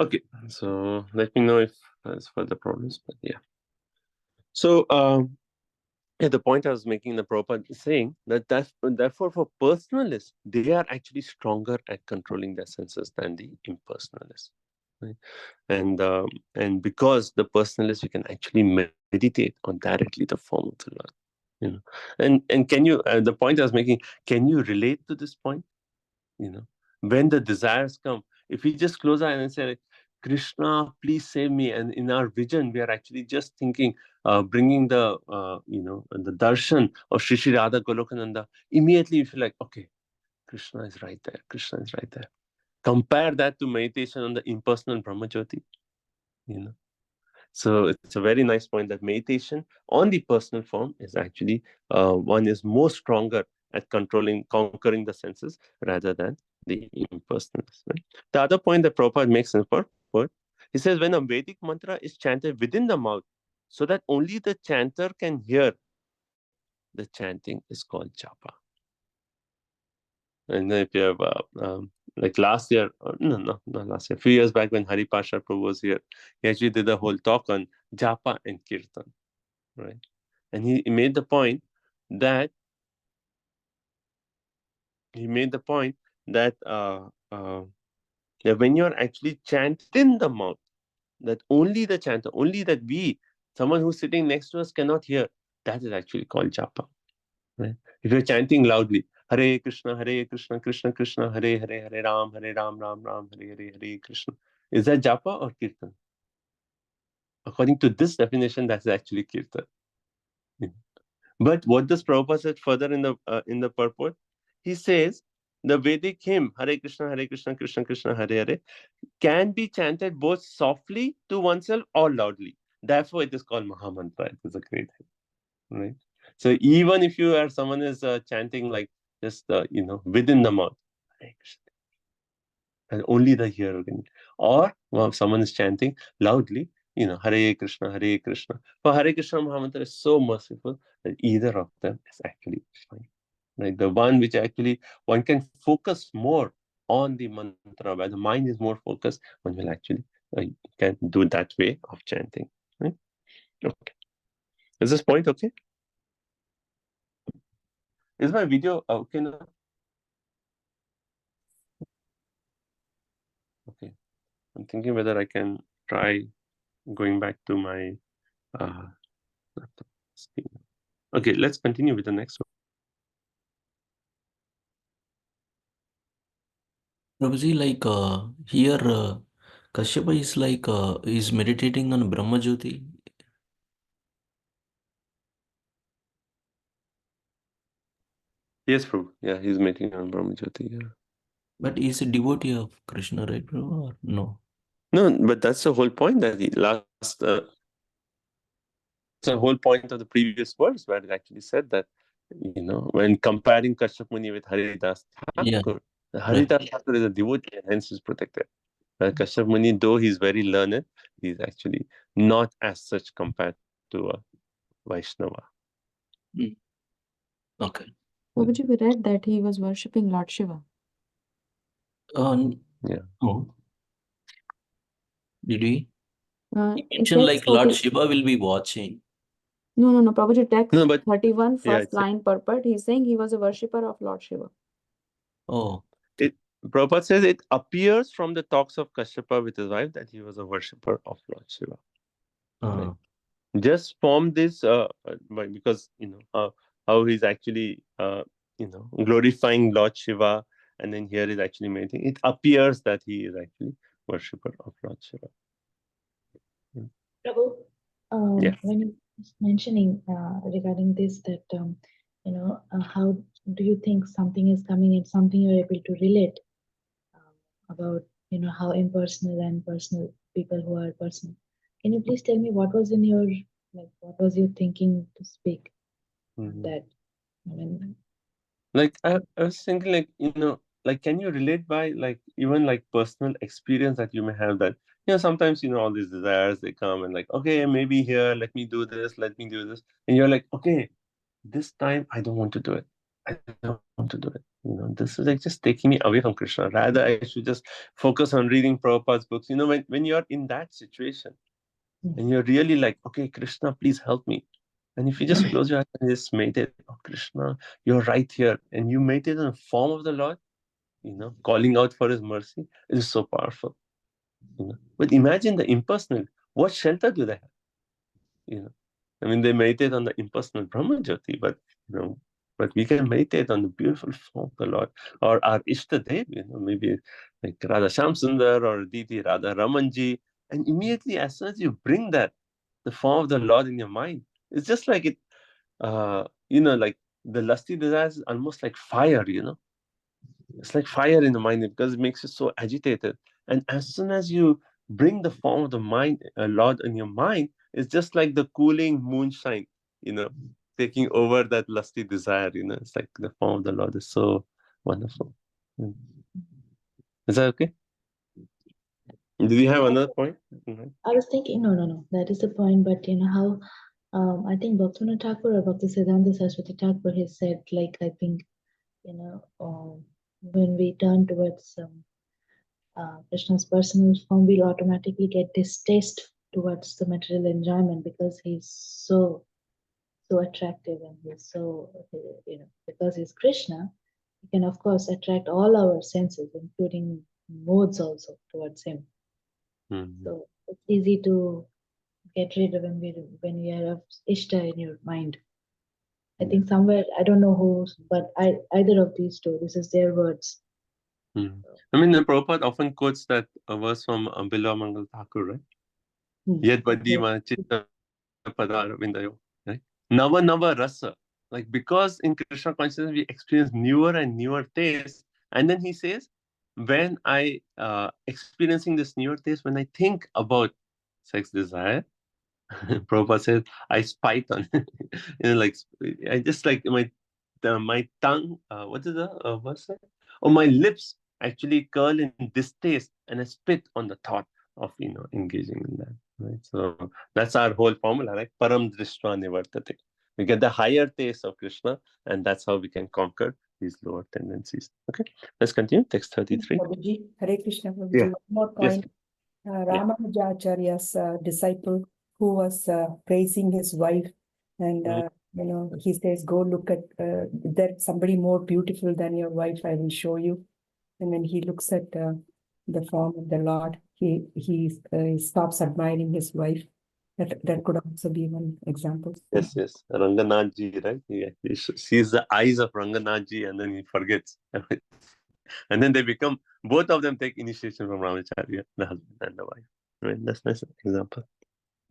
Okay, so let me know if there's further problems, but yeah. So, yeah, the point I was making, the Prabhupada is saying that therefore for personalists, they are actually stronger at controlling their senses than the impersonalists. Right? And because the personalists, you can actually meditate on directly the form of the Lord. You know, and can you the point I was making? Can you relate to this point? You know, when the desires come, if we just close our eyes and say, Krishna, please save me, and in our vision we are actually just thinking, bringing the the darshan of Shri Shri Radha Golokananda, immediately you feel like, okay, Krishna is right there, Krishna is right there. Compare that to meditation on the impersonal Brahmajyoti. So it's a very nice point that meditation on the personal form is actually one is more stronger at conquering the senses rather than the impersonalists. Right? The other point that Prabhupada makes in purport, he says when a Vedic mantra is chanted within the mouth, so that only the chanter can hear, the chanting is called japa. And if you have like last year, no, not last year, a few years back when Hari Pasha Prabhu was here, he actually did a whole talk on japa and kirtan, right? And he made the point that that that when you're actually chanting the mouth, that only the chanter, only that someone who's sitting next to us cannot hear, that is actually called japa. Right? If you're chanting loudly, Hare Krishna, Krishna Krishna, Hare Hare, Hare Ram, Ram Ram, Hare Hare, Hare Krishna. Is that japa or kirtan? According to this definition, that's actually kirtan. But what does Prabhupada said further in the purport? He says the Vedic hymn Hare Krishna, Krishna Krishna, Hare Hare can be chanted both softly to oneself or loudly. Therefore, it is called Mahamantra. It is a great hymn, right? So even if you are someone is chanting like just within the mouth, Hare Krishna, and only the hearer can, or someone is chanting loudly, Hare Krishna, Hare Krishna. For Hare Krishna Mahamantra is so merciful that either of them is actually fine. Right? The one which actually one can focus more on the mantra, where the mind is more focused, one will actually can do that way of chanting. Right? Okay. Is this point okay? Is my video okay now? Okay. I'm thinking whether I can try going back to my laptop screen. Okay, let's continue with the next one. Prabhuji, like here, Kashyapa is like is meditating on Brahma Jyoti. Yes, Prabhu. Yeah, he's making on Brahmajyoti. Yeah. But he's a devotee of Krishna, right, Prabhu? Or no? No, but that's the whole point that that's the whole point of the previous verse where it actually said that, when comparing Kashyap Muni with Haridas Yeah, Thakur, right. Haridas Thakur is a devotee and hence is protected. Kashyap Muni, though he's very learned, he's actually not as such compared to a Vaishnava. Mm. Okay. Babaji, we read that he was worshipping Lord Shiva. Yeah. Oh, did we? In Mention text like Lord 30 Shiva will be watching. No, Prabhuji, text No, but 31, yeah, first line purport, he's saying he was a worshipper of Lord Shiva. Oh, Prabhupada says it appears from the talks of Kashyapa with his wife that he was a worshipper of Lord Shiva. Right? Just from this, because how he's actually glorifying Lord Shiva, and then here is actually meditating. It appears that he is actually worshipper of Lord Shiva. Prabhu, Yeah. when you was mentioning regarding this, that how do you think something is coming and something you're able to relate about how impersonal and personal people who are personal. Can you please tell me what was in your what was you thinking to speak on that? I mean, Like I was thinking, like can you relate by like even like personal experience that you may have that sometimes all these desires they come and like, okay, maybe here let me do this, let me do this, and you're like, okay, this time I don't want to do it. I don't want to do it. This is like just taking me away from Krishna. Rather, I should just focus on reading Prabhupada's books. When you're in that situation and you're really like, okay, Krishna, please help me. And if you just close your eyes and just meditate, oh, Krishna, you're right here. And you meditate in the form of the Lord, calling out for his mercy, it is so powerful. But imagine the impersonal. What shelter do they have? They meditate on the impersonal Brahma Jyoti, but we can meditate on the beautiful form of the Lord or our Ishtadev, maybe like Radha Sham Sundar or Diti Radha Ramanji. And immediately, as soon as you bring that, the form of the Lord in your mind, it's just like it, like the lusty desires is almost like fire, It's like fire in the mind because it makes you so agitated. And as soon as you bring the form of the mind, Lord, in your mind, it's just like the cooling moonshine, taking over that lusty desire. It's like the form of the Lord is so wonderful. Is that okay? Do you have another point? I was thinking, no, that is the point. But how, I think Bhaktivinoda Thakur or Bhakti Siddhanta Saraswati Thakur, he said, like, I think, when we turn towards Krishna's personal form, we'll automatically get distaste towards the material enjoyment because he's so attractive and he's so, because he's Krishna, he can of course attract all our senses, including modes also towards him. So it's easy to get rid of when we are of Ishta in your mind. I think somewhere, I don't know who, but either of these two, this is their words. The Prabhupada often quotes that verse from Bilwa Mangal Thakur, right? Yad Vadima Chitta Pada Vindayo, right? Nava Nava Rasa. Like, because in Krishna consciousness we experience newer and newer tastes. And then he says, when I experiencing this newer taste, when I think about sex desire, Prabhupada says, I spite on like I just like my tongue, what is the verse? Or my lips actually curl in distaste and I spit on the thought of engaging in that. Right? So that's our whole formula, right? Param Drishva Nivartate. We get the higher taste of Krishna, and that's how we can conquer these lower tendencies. Okay, let's continue. Text 33. Prabhuji, Hare Krishna, Prabhuji. Yeah. One more Yes. point. Ramanujacharya's disciple who was praising his wife, and he says, "Go look at there's somebody more beautiful than your wife. I will show you." And when he looks at the form of the Lord, he stops admiring his wife. That could also be one example. Yes. Ranganathji, right? He sees the eyes of Ranganathji and then he forgets. And then they become, both of them take initiation from Ramacharya, the husband and the wife. Right? That's a nice example.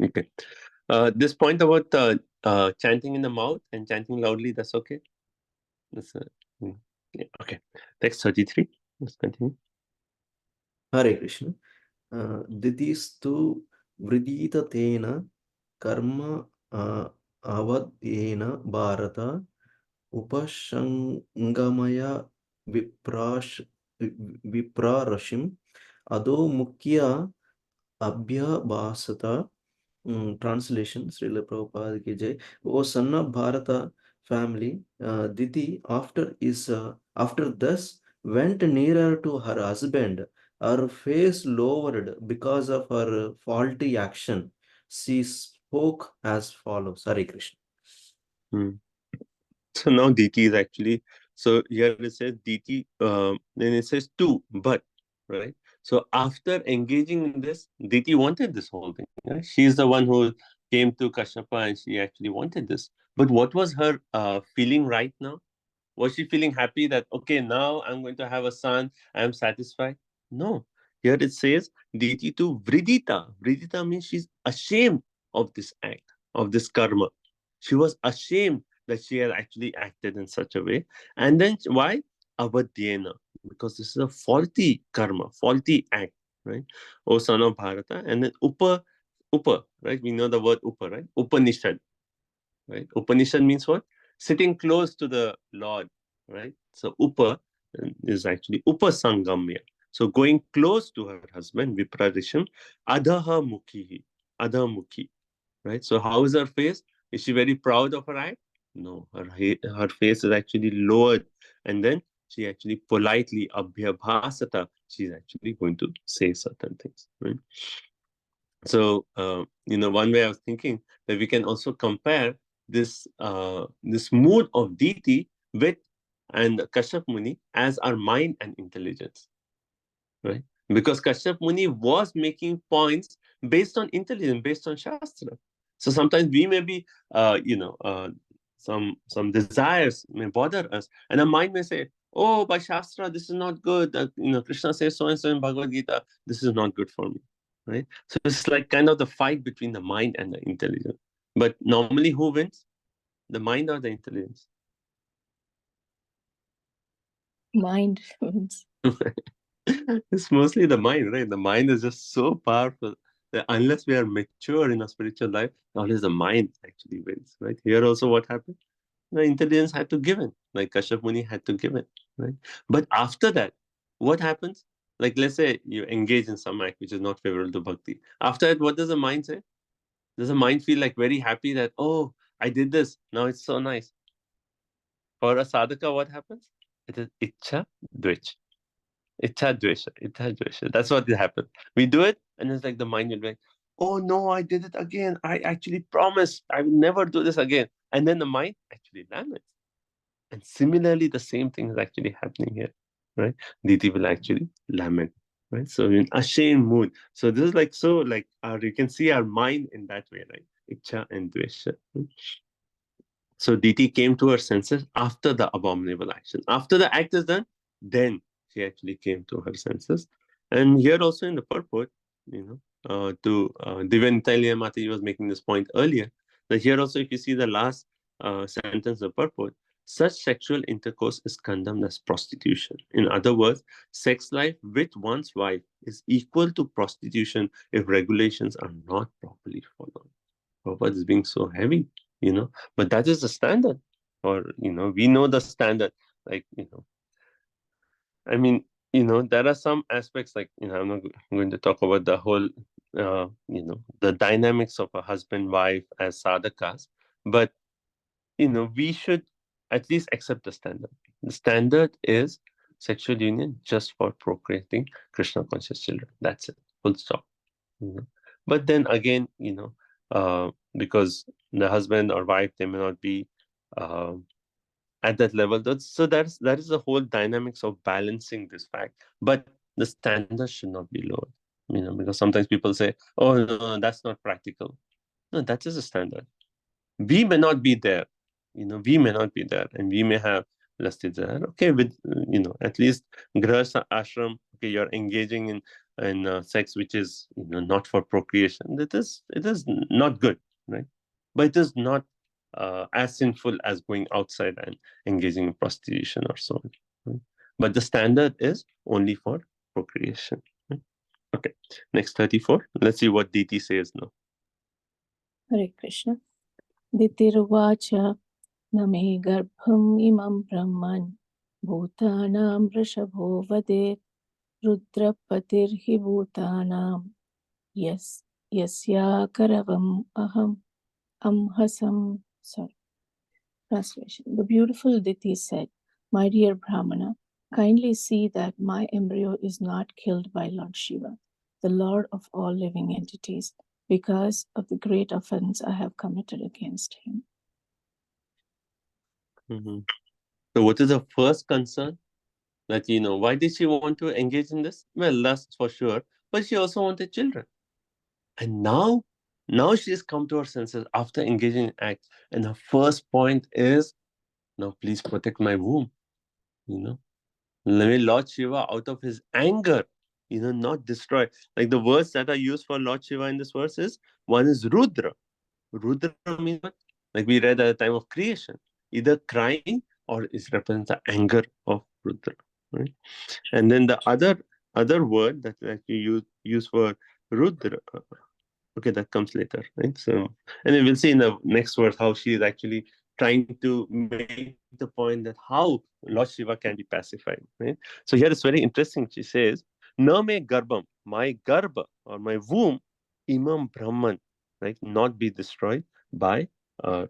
Okay. This point about chanting in the mouth and chanting loudly, that's okay? That's yeah, okay. Text 33. Let's continue. Hare Krishna. Didistu vridita karma avadyena bharata upashangamaya viprarashim ado mukhya abhyabhasata. Translation, Srila Prabhupada ki jai. O son of Bharata family, Diti, after thus went nearer to her husband, her face lowered because of her faulty action. She spoke as follows. Hare Krishna. So now DT is actually, so here it says DT, then it says two, but, right? So after engaging in this, DT wanted this whole thing. Right? She's the one who came to Kashyapa and she actually wanted this. But what was her feeling right now? Was she feeling happy that, okay, now I'm going to have a son, I'm satisfied? No. Here it says DT to Vridita. Vridita means she's ashamed of this act, of this karma. She was ashamed that she had actually acted in such a way. And then why? Avadhyena. Because this is a faulty karma, faulty act, right? O son of Bharata. And then Upa, right? We know the word Upa, right? Upanishad, right? Upanishad means what? Sitting close to the Lord, right? So Upa is actually Upasangamya. So going close to her husband, Viprarisham, Adhaha Mukhi, right? So how is her face? Is she very proud of her act? No, her face is actually lowered, and then she actually politely abhyabhasata. She's actually going to say certain things, right? So one way I was thinking that we can also compare this mood of deity with and Kashyap Muni as our mind and intelligence, right? Because Kashyap Muni was making points based on intelligence, based on Shastra. So sometimes we may be, some desires may bother us, and our mind may say, "Oh, by Shastra, this is not good. Krishna says so and so in Bhagavad Gita. This is not good for me." Right? So it's like kind of the fight between the mind and the intelligence. But normally, who wins? The mind or the intelligence? Mind wins. It's mostly the mind, right? The mind is just so powerful that unless we are mature in our spiritual life, always the mind actually wins, right? Here also, what happened? The intelligence had to give in, like Kashyap Muni had to give in, right? But after that, what happens? Like, let's say you engage in some act which is not favorable to bhakti. After that, what does the mind say? Does the mind feel like very happy that, oh, I did this, now it's so nice? For a sadhaka, what happens? It is ichha, dvech. Ichha, dvesha, ichha, dvesha. That's what happens. We do it, and it's like the mind will be like, oh no, I did it again. I actually promised I will never do this again. And then the mind actually laments. And similarly, the same thing is actually happening here, right? Diti will actually lament, right? So in ashamed mood. So this is like you can see our mind in that way, right? Ichha and dvesha. So Diti came to her senses after the abominable action. After the act is done, then she actually came to her senses. And here also in the purport, to Divya Nitalia Mataji was making this point earlier, that here also if you see the last sentence of purport, such sexual intercourse is condemned as prostitution. In other words, sex life with one's wife is equal to prostitution if regulations are not properly followed. Prabhupada is being so heavy, but that is the standard. Or, we know the standard. Like, I mean, there are some aspects like, I'm not going to talk about the whole, the dynamics of a husband, wife as sadhakas, but, we should at least accept the standard. The standard is sexual union just for procreating Krishna conscious children. That's it. Full stop. you know. But then again, because the husband or wife, they may not be uh, at that level. So that is the whole dynamics of balancing this fact. But the standard should not be lowered, because sometimes people say, "Oh no, that's not practical." No, that is a standard. We may not be there, we may not be there, and we may have lusty desire. Okay, with at least grahastha ashram. Okay, you're engaging in sex which is not for procreation. It is not good, right? But it is not as sinful as going outside and engaging in prostitution or so on. Right? But the standard is only for procreation. Right? Okay, next 34. Let's see what DT says now. Hare Krishna. Ditirvacha name garbham imam brahman bhutanam vrishabho vadet rudrapatirhi bhutanam yasya karavam aham amhasam. Sorry. Translation. The beautiful Diti said, "My dear Brahmana, kindly see that my embryo is not killed by Lord Shiva, the Lord of all living entities, because of the great offense I have committed against him." Mm-hmm. So what is the first concern? That, why did she want to engage in this? Well, lust for sure, but she also wanted children. And now she has come to her senses after engaging in act. And her first point is, now please protect my womb. Let me Lord Shiva out of his anger, not destroy. Like the words that are used for Lord Shiva in this verse is, one is Rudra. Rudra means what? Like we read at the time of creation, either crying or it represents the anger of Rudra. Right? And then the other word that you use for Rudra, okay, that comes later, right? So, and then we'll see in the next verse how she is actually trying to make the point that how Lord Shiva can be pacified, right? So here it's very interesting. She says, "Na me garbham, my garbha or my womb, imam Brahman, right, not be destroyed by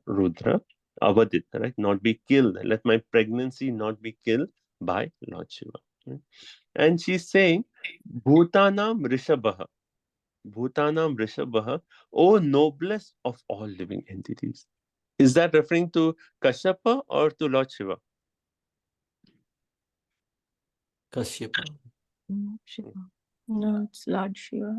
Rudra." Avadit, right? Not be killed. Let my pregnancy not be killed by Lord Shiva. Right? And she's saying, Bhutanam Rishabha. Bhutanam Rishabha, O noblest of all living entities. Is that referring to Kashyapa or to Lord Shiva? Kashyapa. Shiva. No, it's Lord Shiva.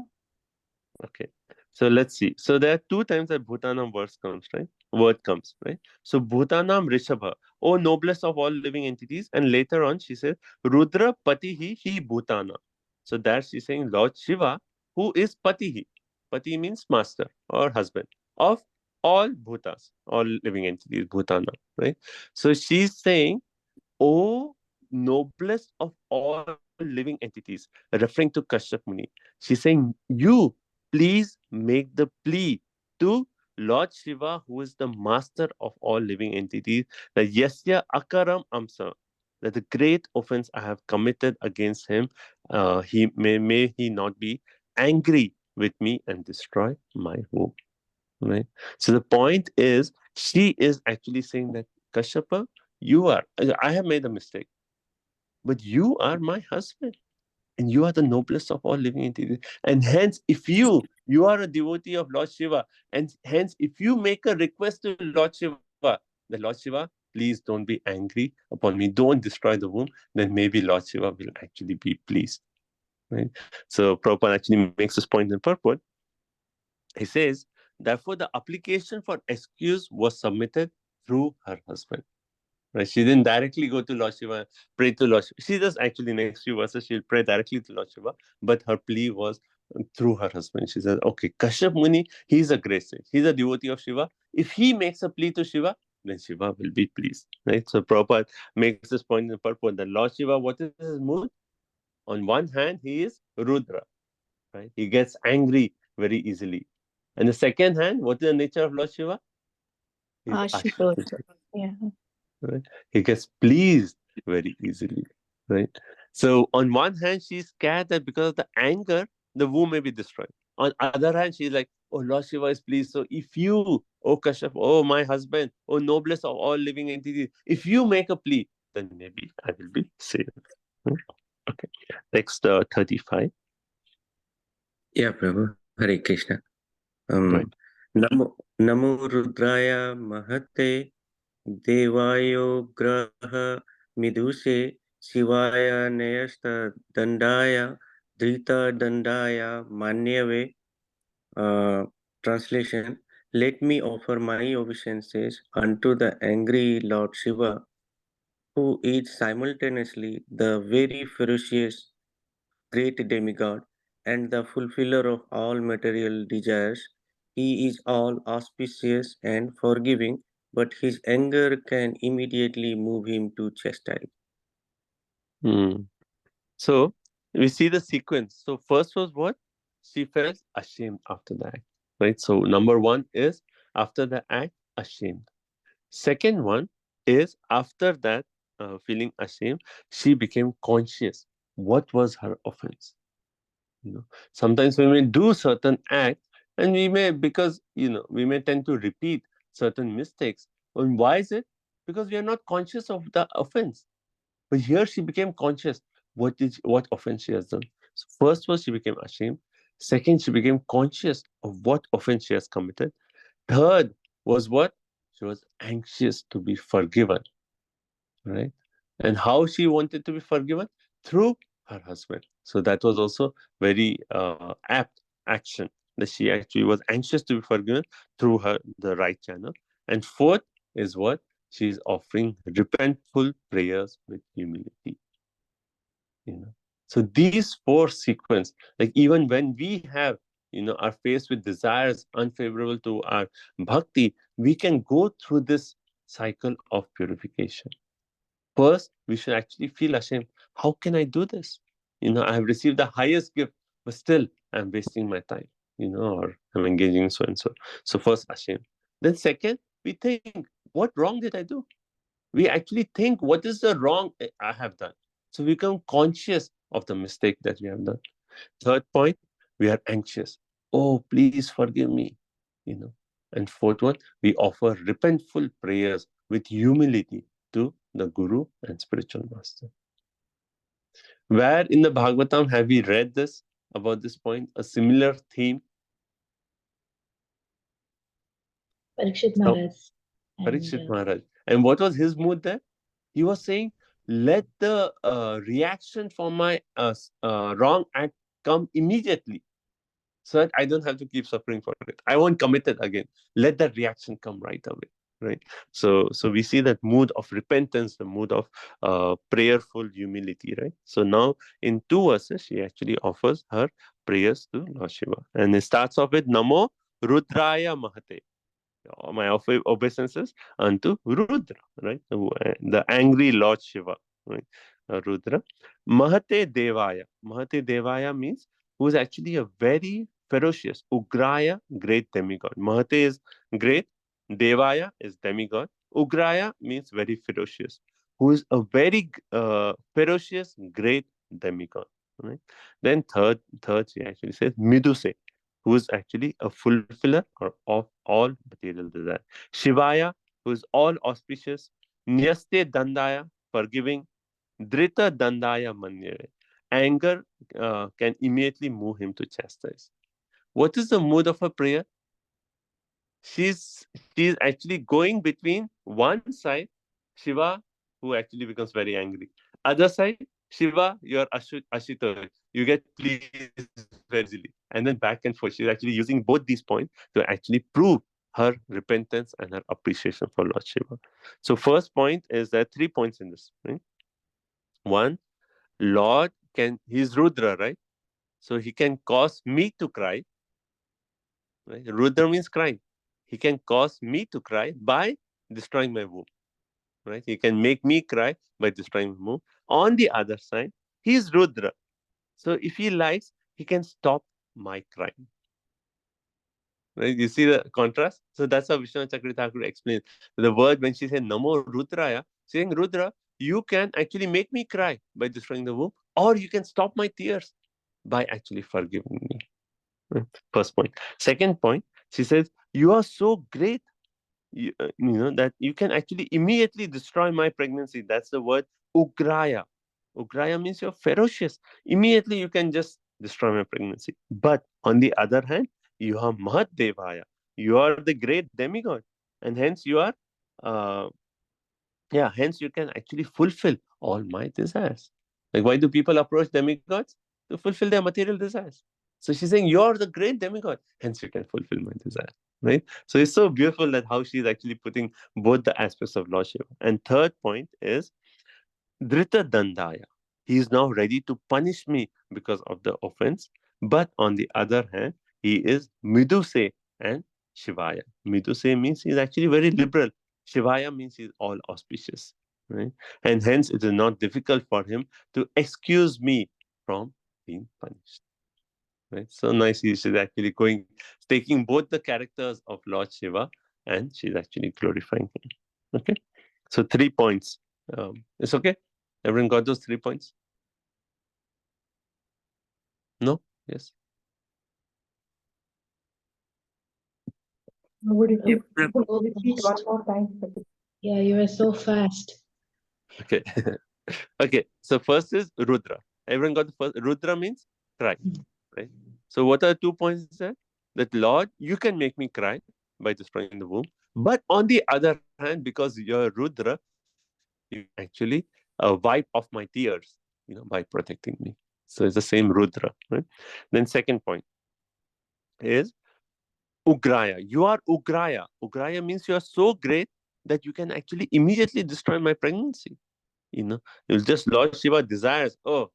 Okay. So let's see. So there are two times that Bhutanam word comes, right? So Bhutanam Rishabha, O noblest of all living entities. And later on she says, Rudra Patihi hi Bhutana. So there she's saying Lord Shiva, who is Patihi. Pati means master or husband of all Bhutas, all living entities, Bhutana, right? So she's saying, O noblest of all living entities, referring to Kashyap Muni. She's saying, you please make the plea to Lord Shiva, who is the master of all living entities, that Yasya Akaram Amsa, that the great offense I have committed against him, may he not be angry with me and destroy my home. Right? So the point is, she is actually saying that Kashyapa, I have made a mistake, but you are my husband, and you are the noblest of all living entities. And hence, if you are a devotee of Lord Shiva, and hence, if you make a request to Lord Shiva, the Lord Shiva, please don't be angry upon me, don't destroy the womb, then maybe Lord Shiva will actually be pleased. Right? So Prabhupada actually makes this point in purport. He says, therefore, the application for excuse was submitted through her husband. Right? She didn't directly go to Lord Shiva, pray to Lord Shiva. She does actually, next few verses, she'll pray directly to Lord Shiva, but her plea was through her husband. She said, okay, Kashyap Muni, he's a great sage. He's a devotee of Shiva. If he makes a plea to Shiva, then Shiva will be pleased. Right? So Prabhupada makes this point in the purport that Lord Shiva, what is his mood? On one hand, he is Rudra. Right? He gets angry very easily. And the second hand, what is the nature of Lord Shiva? He's Ashutosha. Yeah. right? He gets pleased very easily, right? So on one hand, she's scared that because of the anger, the womb may be destroyed. On other hand, she's like, oh, Lord Shiva is pleased. So if you, oh Kashyap, oh my husband, oh noblest of all living entities, if you make a plea, then maybe I will be saved. Okay. Next, 35. Yeah, Prabhu. Hare Krishna. Right. Namo Rudraya Mahate Devayograha Miduse Shivaya Nayasta Dandaya Drita Dandaya Manyave. Translation: Let me offer my obeisances unto the angry Lord Shiva, who is simultaneously the very ferocious great demigod and the fulfiller of all material desires. He is all auspicious and forgiving, but his anger can immediately move him to chastise. Hmm. So we see the sequence. So first was what? She felt ashamed after the act. Right. So number one is after the act, ashamed. Second one is after that, feeling ashamed, she became conscious. What was her offense? Sometimes we may do certain acts, and we may, because we may tend to repeat certain mistakes. And why is it? Because we are not conscious of the offense. But here she became conscious. What offense she has done? So first was she became ashamed. Second, she became conscious of what offense she has committed. Third was what? She was anxious to be forgiven, right? And how she wanted to be forgiven? Through her husband. So that was also very apt action, that she actually was anxious to be forgiven through the right channel. And fourth is what? She is offering repentful prayers with humility. So these four sequence, like even when we have are faced with desires unfavorable to our bhakti, we can go through this cycle of purification. First, we should actually feel ashamed. How can I do this? I have received the highest gift, but still I'm wasting my time, or I'm engaging so and so. So first, ashamed. Then second, we think, what wrong did I do? We actually think, what is the wrong I have done? So we become conscious of the mistake that we have done. Third point, we are anxious. Oh, please forgive me. And fourth one, we offer repentful prayers with humility to the Guru and spiritual master. Where in the Bhagavatam have we read this about this point? A similar theme. Parikshit So, Maharaj. And Parikshit Maharaj. And what was his mood there? He was saying, let the reaction for my wrong act come immediately, so that I don't have to keep suffering for it. I won't commit it again. Let that reaction come right away. Right. So we see that mood of repentance, the mood of prayerful humility. Right. So now in two verses, she actually offers her prayers to Lord Shiva, and it starts off with Namo Rudraya Mahate. My obeisances unto Rudra, right? The angry Lord Shiva, right? Rudra. Mahate Devaya. Mahate Devaya means who is actually a very ferocious, Ugraya, great demigod. Mahate is great, Devaya is demigod. Ugraya means very ferocious, who is a very ferocious, great demigod. Right? Then third, she actually says Miduse, who is actually a fulfiller of all material desire. Shivaya, who is all auspicious. Nyaste Dandaya, forgiving. Drita Dandaya Manyare. Anger can immediately move him to chastise. What is the mood of her prayer? She's actually going between one side, Shiva, who actually becomes very angry. Other side, Shiva, you're Ashita. You get pleased very easily. And then back and forth. She's actually using both these points to actually prove her repentance and her appreciation for Lord Shiva. So first point is there are 3 points in this. Right? One, Lord he's Rudra, right? So he can cause me to cry. Right? Rudra means crying. He can cause me to cry by destroying my womb. Right? He can make me cry by destroying my womb. On the other side, he is Rudra. So if he likes, he can stop my crying. Right? You see the contrast? So that's how Vishwanath Chakravarti Thakur explains. The word when she said Namo Rudraya, saying Rudra, you can actually make me cry by destroying the womb, or you can stop my tears by actually forgiving me. Right? First point. Second point, she says, you are so great, that you can actually immediately destroy my pregnancy. That's the word Ugraya. Ugraya means you're ferocious. Immediately you can just destroy my pregnancy. But on the other hand, you are Mahat Devaya. You are the great demigod. And hence you are, uh, hence you can actually fulfill all my desires. Like, why do people approach demigods? To fulfill their material desires. So she's saying, you're the great demigod, hence you can fulfill my desire. Right? So it's so beautiful that how she's actually putting both the aspects of Lord Shiva. And third point is Drita Dandaya. He is now ready to punish me because of the offense. But on the other hand, he is Miduse and Shivaya. Miduse means he's actually very liberal. Shivaya means he's all auspicious. Right? And hence it is not difficult for him to excuse me from being punished. Right? So nice. She's actually taking both the characters of Lord Shiva and she's actually glorifying him. Okay. So 3 points. It's okay. Everyone got those 3 points? No? Yes? Would you Oh, so repeat one fast. more time? Yeah, you were so fast. Okay. Okay. So first is Rudra. Everyone got the first? Rudra means cry. Right? So what are the 2 points there? That Lord, you can make me cry by destroying the womb. But on the other hand, because you're Rudra, you can actually wipe off my tears, by protecting me. So it's the same Rudra. Right? Then second point is Ugraya. You are Ugraya. Ugraya means you are so great that you can actually immediately destroy my pregnancy. It's just Lord Shiva desires, oh,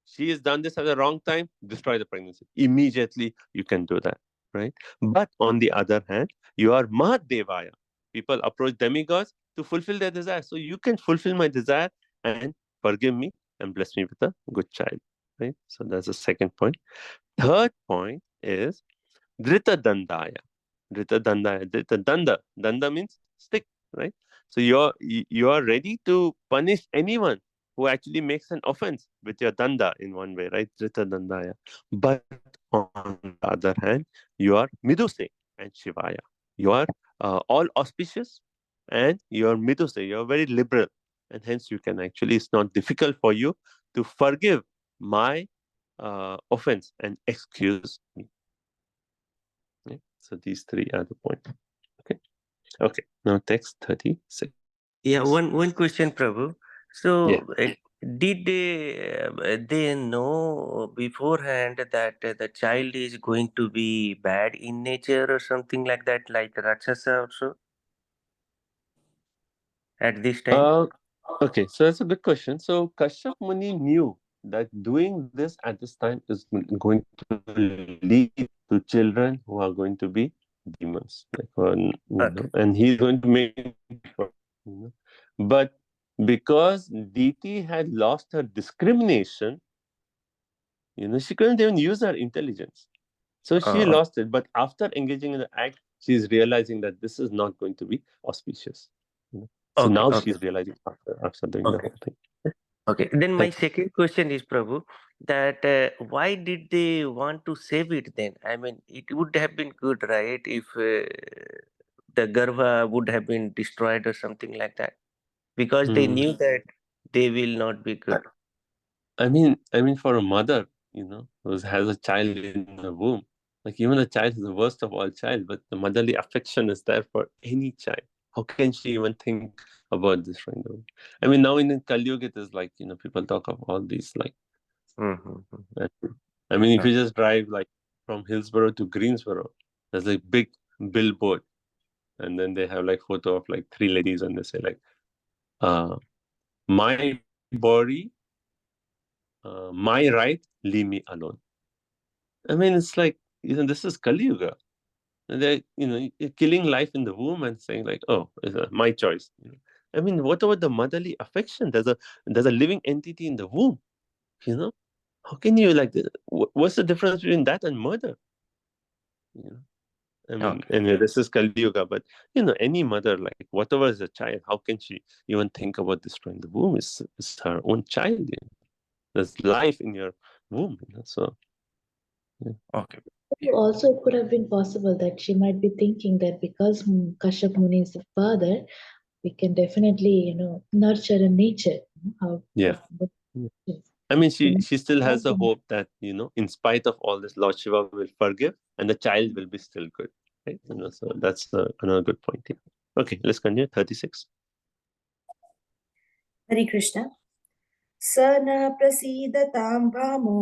she has done this at the wrong time, destroy the pregnancy. Immediately you can do that. Right? But on the other hand, you are Mahadevaya. People approach demigods to fulfill their desire. So you can fulfill my desire and forgive me and bless me with a good child. Right? So that's the second point. Third point is Drita Dandaya. Drita Dandaya. Drita Danda. Danda means stick, right? So you're ready to punish anyone who actually makes an offense with your danda in one way, right? Drita Dandaya. But on the other hand, you are Miduse and Shivaya. You are all auspicious, and you're midusay, you're very liberal, and hence you can actually, it's not difficult for you to forgive my offense and excuse me. Okay? So these three are the points. Okay. Okay. Now text 36. Yeah, one question, Prabhu. Yeah. So, did they know beforehand that the child is going to be bad in nature or something like that, like Rakshasa also at this time? Uh, okay, so that's a good question. So Kashyap Muni knew that doing this at this time is going to lead to children who are going to be demons, like Okay, and he's going to make you know. But because Diti had lost her discrimination, she couldn't even use her intelligence. So she uh, lost it. But after engaging in the act, she's realizing that this is not going to be auspicious. So okay, now okay, she's realizing after doing the okay. whole thing. Okay, then my Thank you. second question is, Prabhu, that why did they want to save it then? I mean, it would have been good, right, if the Garva would have been destroyed or something like that, because they Hmm. knew that they will not be good. I mean, for a mother, who has a child in the womb, like even a child is the worst of all child, but the motherly affection is there for any child. How can she even think about destroying the womb? I mean, now in Kali Yuga, it is like, people talk of all these like. Mm-hmm. uh, I mean, if you just drive like from Hillsborough to Greensboro, there's like big billboard, and then they have like photo of like three ladies, and they say like, "My body, my right, leave me alone." I mean, it's like, this is Kali Yuga. And you're killing life in the womb and saying like, "Oh, it's my choice." I mean, what about the motherly affection? There's a living entity in the womb. You know, how can you like? What's the difference between that and murder? You know, I mean, Okay. anyway, this is Kali Yuga, but any mother, like whatever is a child, how can she even think about destroying the womb? It's her own child. There's life in your womb. So yeah. Okay. Also, it could have been possible that she might be thinking that because Kashyap Muni is the father, we can definitely, nurture a nature. How Yeah. what Yeah. is. I mean, So she still has a hope that in spite of all this, Lord Shiva will forgive, and the child will be still good, right? So that's another good point here. Okay, let's continue. 36. Hare Krishna. स न प्रसीदतां भामो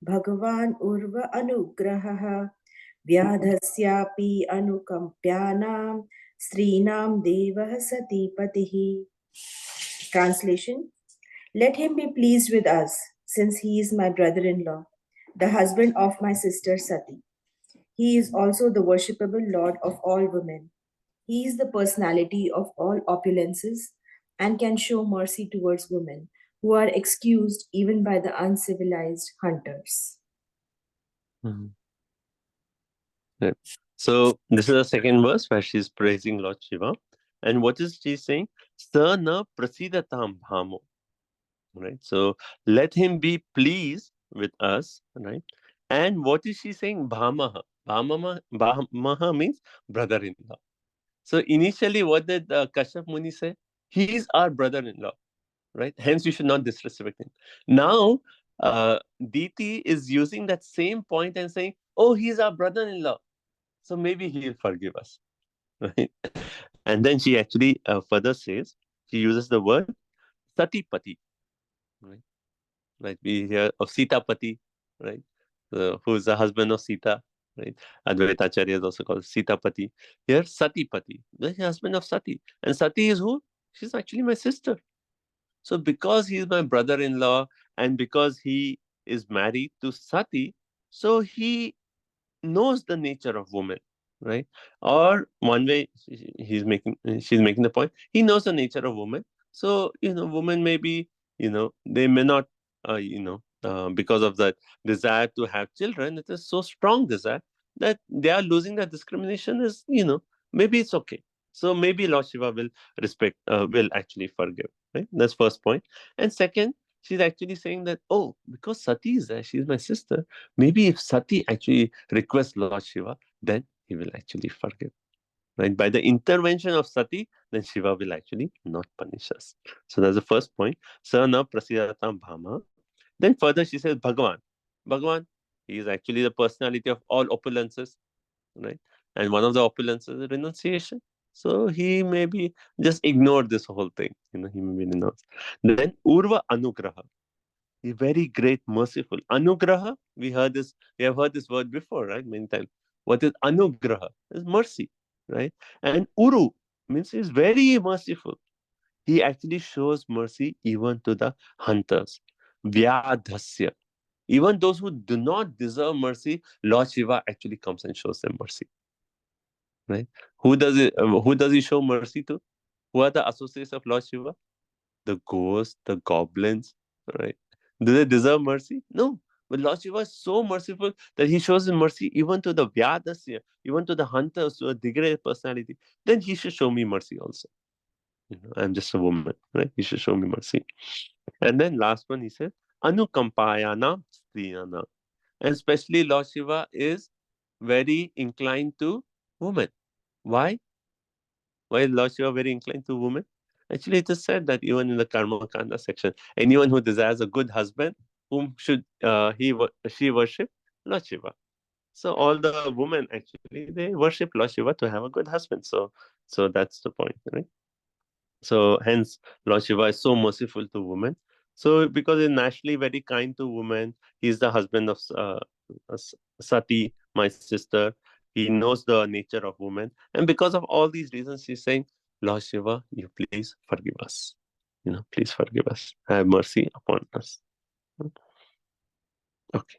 भगवान् उर्व अनुग्रहः व्याधस्यापि अनुकम्प्यानां स्त्रीणां देवः सतीपतिः. Translation: Let him be pleased with us, since he is my brother-in-law, the husband of my sister Sati. He is also the worshipable Lord of all women. He is the personality of all opulences and can show mercy towards women who are excused even by the uncivilized hunters. Mhm. Right. So this is the second verse where she's praising Lord Shiva, and what is she saying? Sa na prasidatam bhamo. Right. So let him be pleased with us. Right. And what is she saying? Bhamaha. Bhamaha means brother-in-law. So initially, what did Kashyap Muni say? He is our brother-in-law, right? Hence, you should not disrespect him. Now, Diti is using that same point and saying, "Oh, he's our brother-in-law, so maybe he'll forgive us." Right? And then she actually further says, she uses the word Satipati, right? Like we hear of Sitapati, right? Who is the husband of Sita, right? Advaita Acharya is also called Sitapati. Here, Satipati, the husband of Sati. And Sati is who? She's actually my sister. So because he is my brother-in-law and because he is married to Sati, so he knows the nature of woman, right? Or one way she's making the point, he knows the nature of woman. So women may be, they may not, because of that desire to have children, it is so strong desire that they are losing that discrimination. Is maybe it's okay. So maybe Lord Shiva will actually forgive, right? That's first point. And second, she's actually saying that, oh, because Sati is there, she's my sister. Maybe if Sati actually requests Lord Shiva, then he will actually forgive. right? By the intervention of Sati, then Shiva will actually not punish us. So that's the first point. Sana Prasidatam Bhama. Then further she says Bhagavan. Bhagavan, he is actually the personality of all opulences, right? And one of the opulences is renunciation. So he maybe just ignored this whole thing. He may be renounced. Then Urva Anugraha. He's very great, merciful. Anugraha, we have heard this word before, right? Many times. What is anugraha? Is mercy, right? And Uru means he's very merciful. He actually shows mercy even to the hunters. Vyadhasya. Even those who do not deserve mercy, Lord Shiva actually comes and shows them mercy. Right? Who does he show mercy to? Who are the associates of Lord Shiva? The ghosts, the goblins, right? Do they deserve mercy? No. But Lord Shiva is so merciful that he shows mercy even to the Vyadasya, even to the hunters, to a degraded personality. Then he should show me mercy also. I'm just a woman, right? He should show me mercy. And then last one, he said, Anukampayana Striyana. And especially Lord Shiva is very inclined to women. Why? Why is Lord Shiva very inclined to women? Actually, it is said that even in the Karma Kanda section, anyone who desires a good husband, whom should she worship? Lord Shiva. So all the women actually they worship Lord Shiva to have a good husband. So that's the point, right? So hence Lord Shiva is so merciful to women. So because he's naturally very kind to women, he's the husband of Sati, my sister. He knows the nature of women, and because of all these reasons, he's saying, Lord Shiva, you please forgive us. Please forgive us. Have mercy upon us. Okay.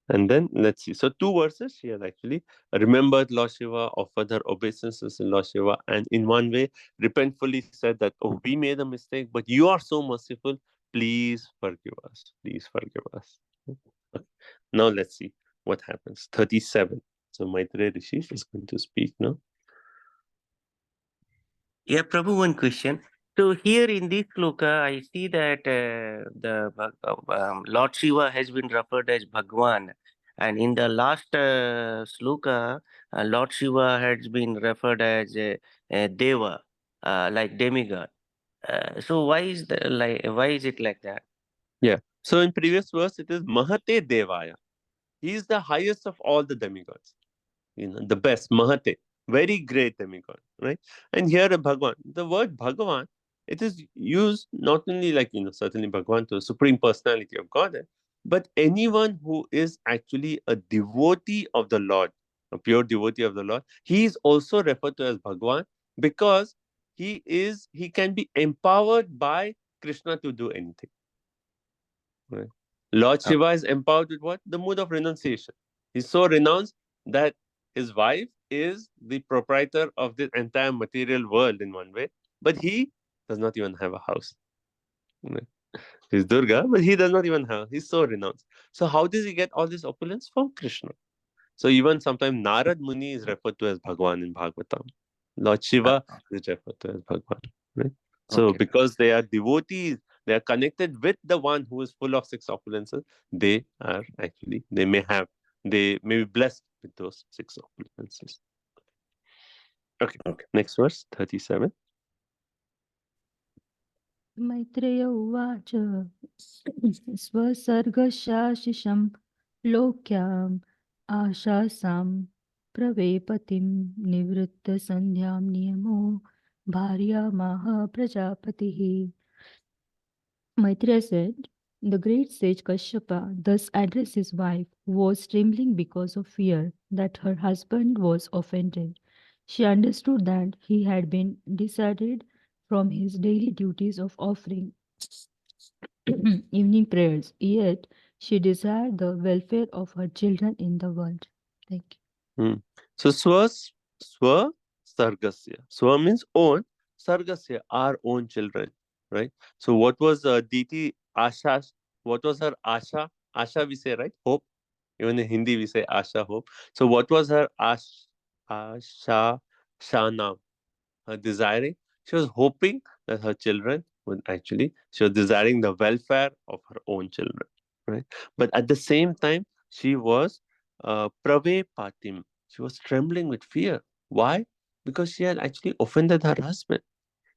And then let's see. So two verses she has actually remembered Lord Shiva, offered her obeisances in Lord Shiva, and in one way repentfully said that, oh, we made a mistake, but you are so merciful. Please forgive us. Please forgive us. Okay. Now let's see what happens. 37. So Maitreya Rishi is going to speak now. Yeah, Prabhu, one question. So here in this sloka, I see that Lord Shiva has been referred as Bhagwan, and in the last sloka, Lord Shiva has been referred as Deva, like demigod. So why is it like that? Yeah. So in previous verse, it is Mahate Devaya. He is the highest of all the demigods. The best, Mahate, very great demigod, right? And here Bhagwan, the word Bhagavan, it is used not only like, certainly Bhagwan to Supreme Personality of Godhead, but anyone who is actually a devotee of the Lord, a pure devotee of the Lord, he is also referred to as Bhagwan because he can be empowered by Krishna to do anything. Right? Lord Shiva is empowered with what? The mood of renunciation. He's so renounced that his wife is the proprietor of this entire material world in one way, but he does not even have a house. Right? He's Durga, but he does not even have. He's so renounced. So how does he get all this opulence? From Krishna. So even sometimes Narad Muni is referred to as Bhagwan in Bhagavatam. Lord Shiva is referred to as Bhagwan. Right? So Okay. because they are devotees, they are connected with the one who is full of six opulences, they may be blessed with those six opulences. Okay. Next verse, 37. Maitreya उवाच स्वसर्गशाशिषं लोक्याम् आशासां प्रवेपतिं निवृत्तसन्ध्यां नियमो भार्यामाह प्रजापतिः. Maitreya said, the great sage Kashyapa thus addressed his wife, who was trembling because of fear that her husband was offended. She understood that he had been decided from his daily duties of offering evening prayers, yet she desired the welfare of her children in the world. Thank Hmm. So swa sargasya. Swa means own. Sargasya, our own children. Right? So what was Diti Asha? What was her Asha? Asha we say, right? Hope. Even in Hindi we say Asha, hope. So what was her Asha Shana? Her desiring? She was hoping that her children would she was desiring the welfare of her own children. Right? But at the same time, she was Prave Patim. She was trembling with fear. Why? Because she had actually offended her husband.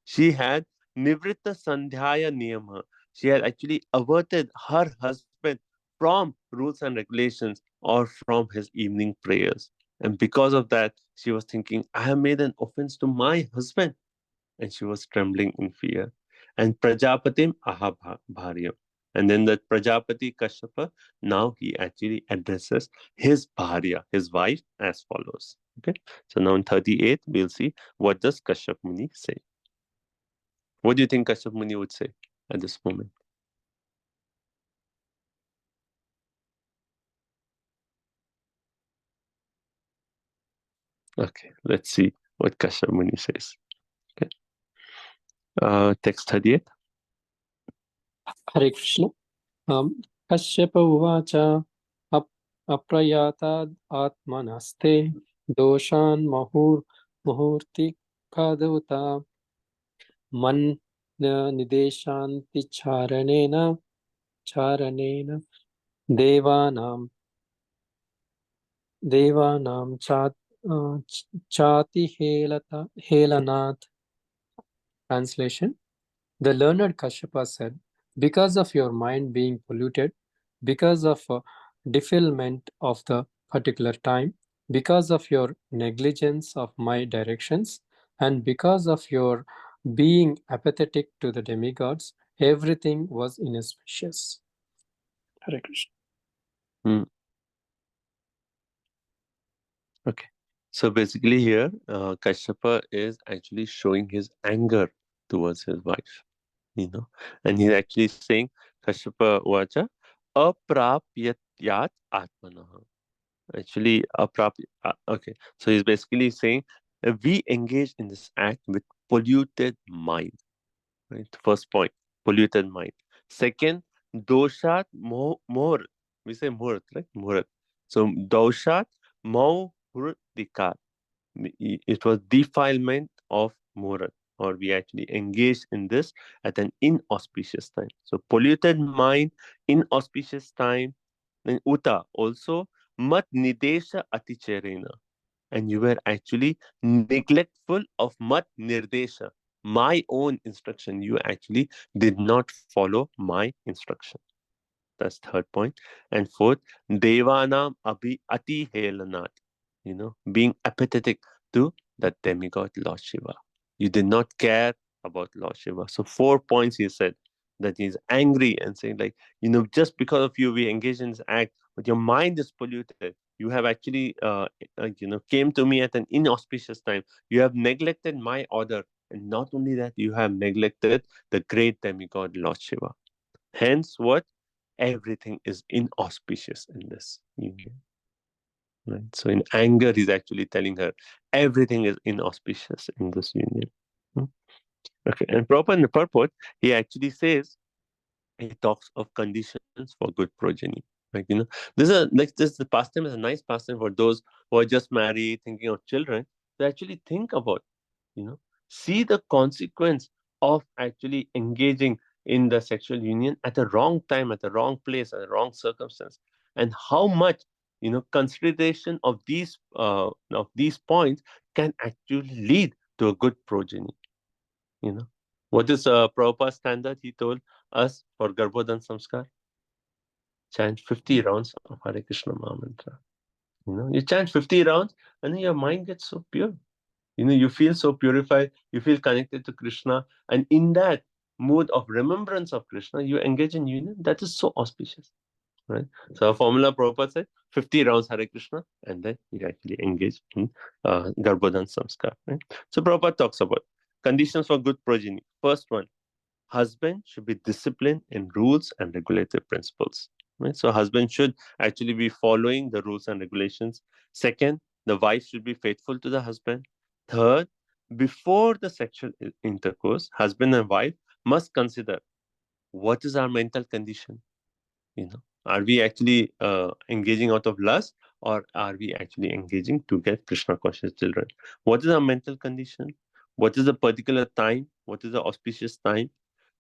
She had Nivritta Sandhyaya Niyama. She had actually averted her husband from rules and regulations or from his evening prayers. And because of that, she was thinking, I have made an offense to my husband. And she was trembling in fear. And Prajapatim Bharyam. And then that Prajapati Kashyapa, now he actually addresses his Bharya, his wife, as follows. Okay. So now in 38, we'll see what does Kashyap Muni say. What do you think Kashyap Muni would say at this moment? Okay, let's see what Kashyap Muni says. Okay. Text 38. Hare Krishna. Kashyapa uvacha aprayatād atmanaste doshan muhurti kadavata man nideshanti charanena devanam chati helanat. Translation. The learned Kashyapa said, because of your mind being polluted, because of defilement of the particular time, because of your negligence of my directions, and because of your being apathetic to the demigods, everything was inauspicious. Hare Krishna. Okay. So basically here, Kashyapa is actually showing his anger towards his wife, and he's actually saying, Kashyapa vacha aprapyatyat atmanaha. Actually, okay. So he's basically saying we engage in this act with polluted mind. Right. First point, polluted mind. Second, doshat more. We say murat, right? Murat. So doshat mohurdikat. It was defilement of murat, or we actually engaged in this at an inauspicious time. So polluted mind, inauspicious time. Then uta also mat nidesha aticherena, and you were actually neglectful of mat nirdesha, my own instruction. You actually did not follow my instruction. That's third point. And fourth, devanam abhi ati helanat, being apathetic to the demigod Lord Shiva. You did not care about Lord Shiva. So 4 points he said, that he's angry and saying, like, just because of you we engage in this act, but your mind is polluted. You have actually came to me at an inauspicious time. You have neglected my order, and not only that, you have neglected the great demigod Lord Shiva. Hence what? Everything is inauspicious in this union. Right? So in anger, he's actually telling her everything is inauspicious in this union. Hmm? Okay, and proper in the purport, he actually says, he talks of conditions for good progeny. Right? This the pastime is a nice pastime for those who are just married, thinking of children, to actually think about, see the consequence of actually engaging in the sexual union at the wrong time, at the wrong place, at the wrong circumstance, and how much consideration of these points can actually lead to a good progeny. What is Prabhupada's standard? He told us for Garbhodhan Samskar: chant 50 rounds of Hare Krishna Maha Mantra. You chant 50 rounds, and then your mind gets so pure. You feel so purified, you feel connected to Krishna, and in that mood of remembrance of Krishna, you engage in union. That is so auspicious, right? So, a formula Prabhupada said 50 rounds Hare Krishna, and then you actually engage in Garbhodhan Samskar, right? So, Prabhupada talks about conditions for good progeny. First one, husband should be disciplined in rules and regulatory principles. Right? So husband should actually be following the rules and regulations. Second, the wife should be faithful to the husband. Third, before the sexual intercourse, husband and wife must consider what is our mental condition. Are we actually engaging out of lust, or are we actually engaging to get Krishna conscious children? What is our mental condition? What is the particular time? What is the auspicious time?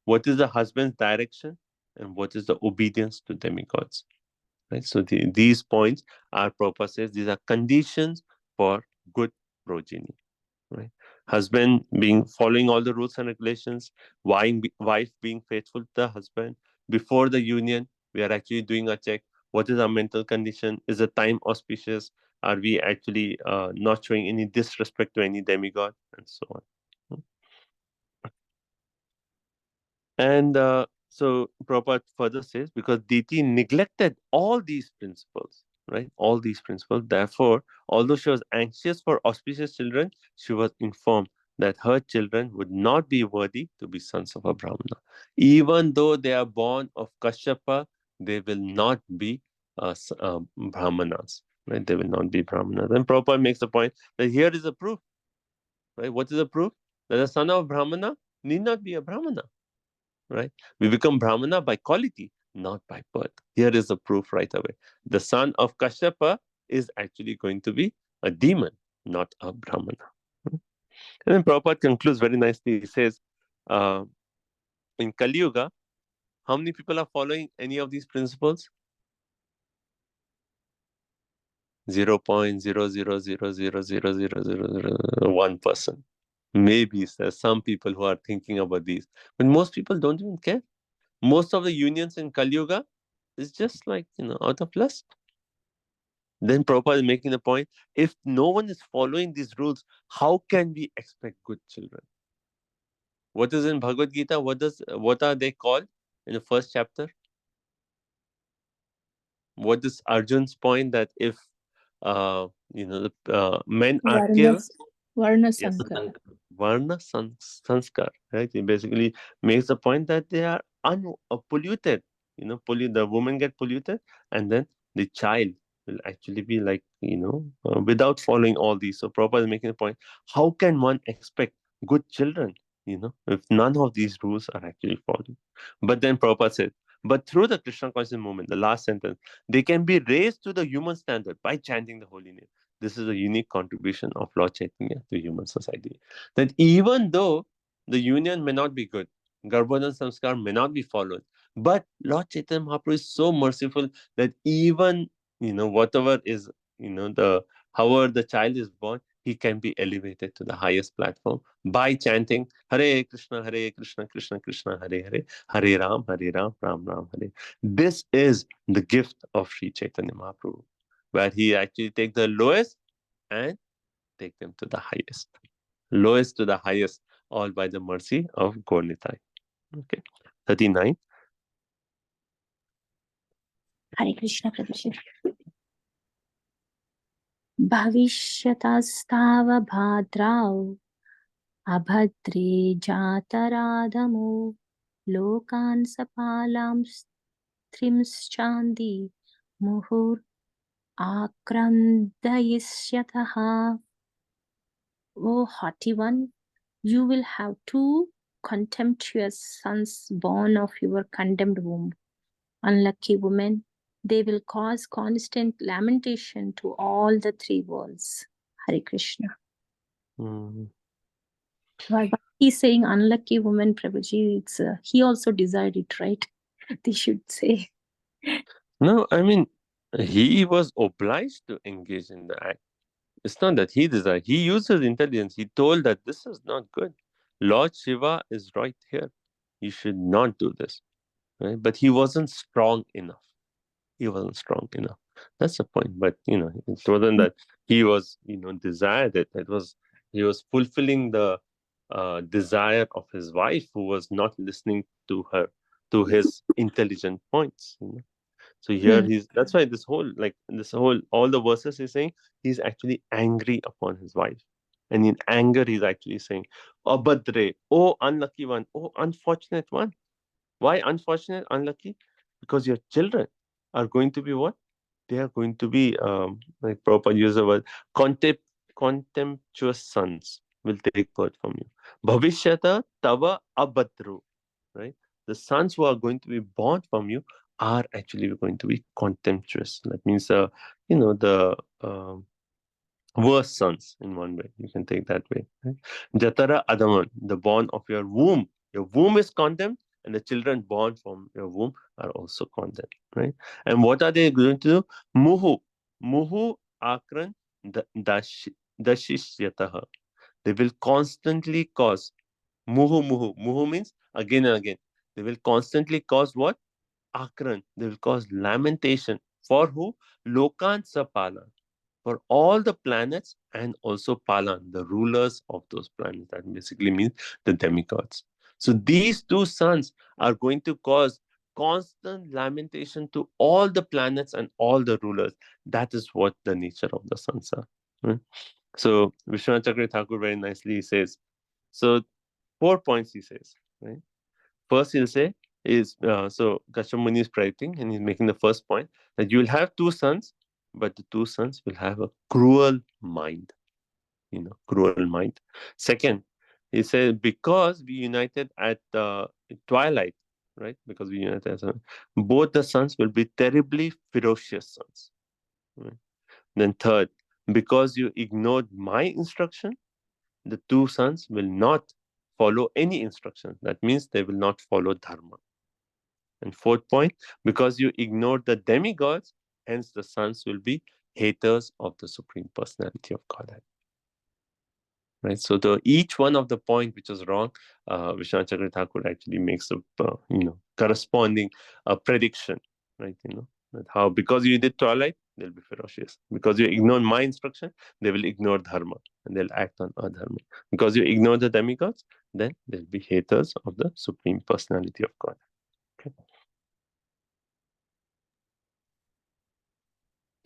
What is the husband's direction, and what is the obedience to demigods? Right. So these points are Prabhupada says these are conditions for good progeny. right? Husband being following all the rules and regulations, wife being faithful to the husband. Before the union, we are actually doing a check. What is our mental condition? Is the time auspicious? Are we actually not showing any disrespect to any demigod, and so on? And so Prabhupada further says, because Diti neglected all these principles, right? All these principles. Therefore, although she was anxious for auspicious children, she was informed that her children would not be worthy to be sons of a Brahmana. Even though they are born of Kashyapa, they will not be Brahmanas, right? They will not be Brahmanas. And Prabhupada makes the point that here is a proof, right? What is the proof? That a son of Brahmana need not be a Brahmana, right? We become Brahmana by quality, not by birth. Here is the proof right away. The son of Kashyapa is actually going to be a demon, not a Brahmana. And then Prabhupada concludes very nicely. He says, uh, in Kali Yuga, how many people are following any of these principles? 0.000000001%. Maybe there's some people who are thinking about these, but most people don't even care. Most of the unions in Kali Yuga is just like, out of lust. Then Prabhupada is making the point, if no one is following these rules, how can we expect good children? What is in Bhagavad Gita? What are they called in the first chapter? What is Arjun's point that if men are killed? Varna Yes, Sankara. Varna Sanskar, right? He basically makes the point that they are polluted. The woman get polluted, and then the child will actually be like, without following all these. So Prabhupada is making the point, how can one expect good children, if none of these rules are actually followed? But then Prabhupada said, but through the Krishna conscious movement, the last sentence, they can be raised to the human standard by chanting the holy name. This is a unique contribution of Lord Chaitanya to human society. That even though the union may not be good, Garbhodhan Samskar may not be followed, but Lord Chaitanya Mahaprabhu is so merciful that even, whatever is, however the child is born, he can be elevated to the highest platform by chanting Hare Krishna, Krishna Krishna, Hare Hare, Hare Ram, Ram Ram, Hare. This is the gift of Sri Chaitanya Mahaprabhu, where he actually take the lowest and take them to the highest. Lowest to the highest, all by the mercy of Gaurnitai. Okay. 39. Hare Krishna Prabhuji. Bhavishyatasthava bhadrao abhadre jataradhamo lokan sapalam strimschandi muhur akrandayishyataha. O haughty one, you will have two contemptuous sons born of your condemned womb. Unlucky women, they will cause constant lamentation to all the three worlds. Hare Krishna. Why he's saying unlucky woman, Prabhuji? It's he also desired it, right? They should say. No, I mean, he was obliged to engage in the act. It's not that he desired. He used his intelligence. He told that this is not good. Lord Shiva is right here. You should not do this. Right? But he wasn't strong enough. He wasn't strong enough. That's the point. But it wasn't that he was, desired it. It was he was fulfilling the desire of his wife, who was not listening to his intelligent points. So here that's why all the verses he's saying, he's actually angry upon his wife. And in anger, he's actually saying, Abhadre, oh unlucky one, oh unfortunate one. Why unfortunate, unlucky? Because your children are going to be what? They are going to be, like Prabhupada used the word, contemptuous sons will take birth from you. Bhavishyata tava abhadru, right? The sons who are going to be born from you are actually going to be contemptuous. That means, the worse sons in one way. You can take that way. Right? Jatara Adaman, the born of your womb. Your womb is condemned, and the children born from your womb are also condemned. Right? And what are they going to do? Muhu. Muhu akran dashishyataha. They will constantly cause muhu muhu. Muhu means again and again. They will constantly cause what? Akran. They will cause lamentation. For who? Lokan Sapala. For all the planets and also Palan, the rulers of those planets. That basically means the demigods. So these two sons are going to cause constant lamentation to all the planets and all the rulers. That is what the nature of the sons are. Right? So Vishwanath Chakra Thakur very nicely says, so 4 points he says, right? First he'll say is, so Kashyap Muni is predicting and he's making the first point that you will have two sons, but the two sons will have a cruel mind, cruel mind. Second, he said, because we united at twilight, right? Because we united as both the sons will be terribly ferocious sons. Right? Then third, because you ignored my instruction, the two sons will not follow any instruction. That means they will not follow dharma. And fourth point, because you ignored the demigods, hence the sons will be haters of the Supreme Personality of Godhead. Right. So each one of the point which was wrong, Vishwanath Chakra Thakur actually makes a corresponding prediction, right? That how because you did twilight, they'll be ferocious. Because you ignored my instruction, they will ignore dharma and they'll act on adharma. Because you ignore the demigods, then they'll be haters of the Supreme Personality of God. Okay.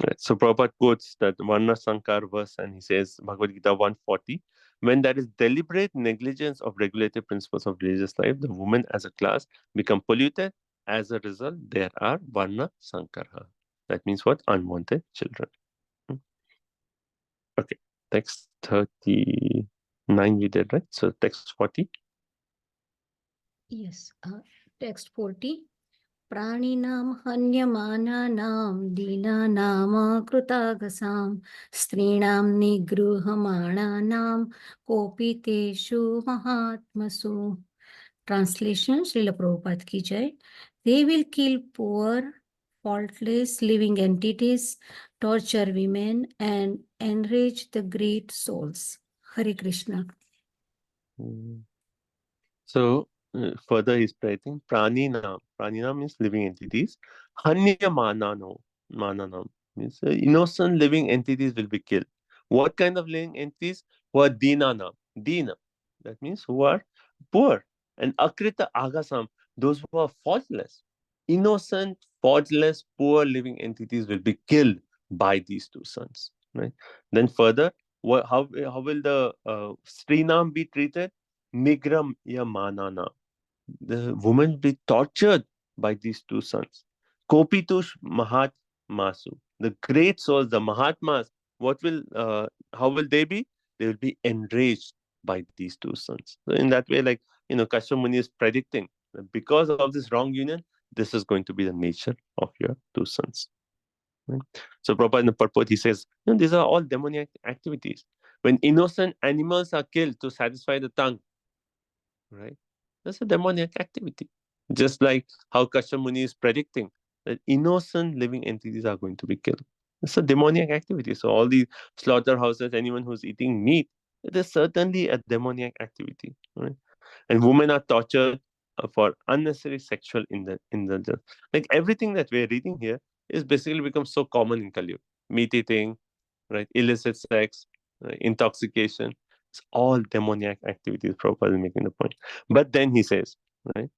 Right. So Prabhupada quotes that Varna Sankar verse and he says, Bhagavad Gita 140, when there is deliberate negligence of regulative principles of religious life, the women as a class become polluted. As a result, there are Varna Sankara. That means what? Unwanted children. Okay. Text 39 we did, right? So text 40. Yes. Text 40. प्राणिनां हन्यमानानां दीनानां स्त्रीणां निगृहमाणानां कोऽपि तेषु महात्मसु. Translation, Srila Prabhupada ki jai. They will kill poor, faultless living entities, torture women, and enrich the great souls. Hare Krishna. So further he's writing Pranina. Pranina means living entities. Hanya Mananam means innocent living entities will be killed. What kind of living entities? Who are Dinanam. Dina. That means who are poor. And Akrita Agasam, those who are faultless. Innocent, faultless, poor living entities will be killed by these two sons. Right? Then further, how will the Srinam be treated? Nigram Yamanana. The woman will be tortured by these two sons. Kopitush Mahat Masu. The great souls, the Mahatmas, how will they be? They will be enraged by these two sons. So in that way, like, Kashyap Muni is predicting that because of this wrong union, this is going to be the nature of your two sons. Right? So Prabhupada in the purport, he says, these are all demoniac activities. When innocent animals are killed to satisfy the tongue, right? That's a demoniac activity. Just like how Kashyap Muni is predicting that innocent living entities are going to be killed. It's a demoniac activity. So all these slaughterhouses, anyone who's eating meat, it is certainly a demoniac activity. Right? And women are tortured for unnecessary sexual indulgence. Like everything that we're reading here is basically become so common in Kali Yuga. Meat eating, right? Illicit sex, intoxication. It's all demoniac activities. Prabhupada is making the point. But then he says, right?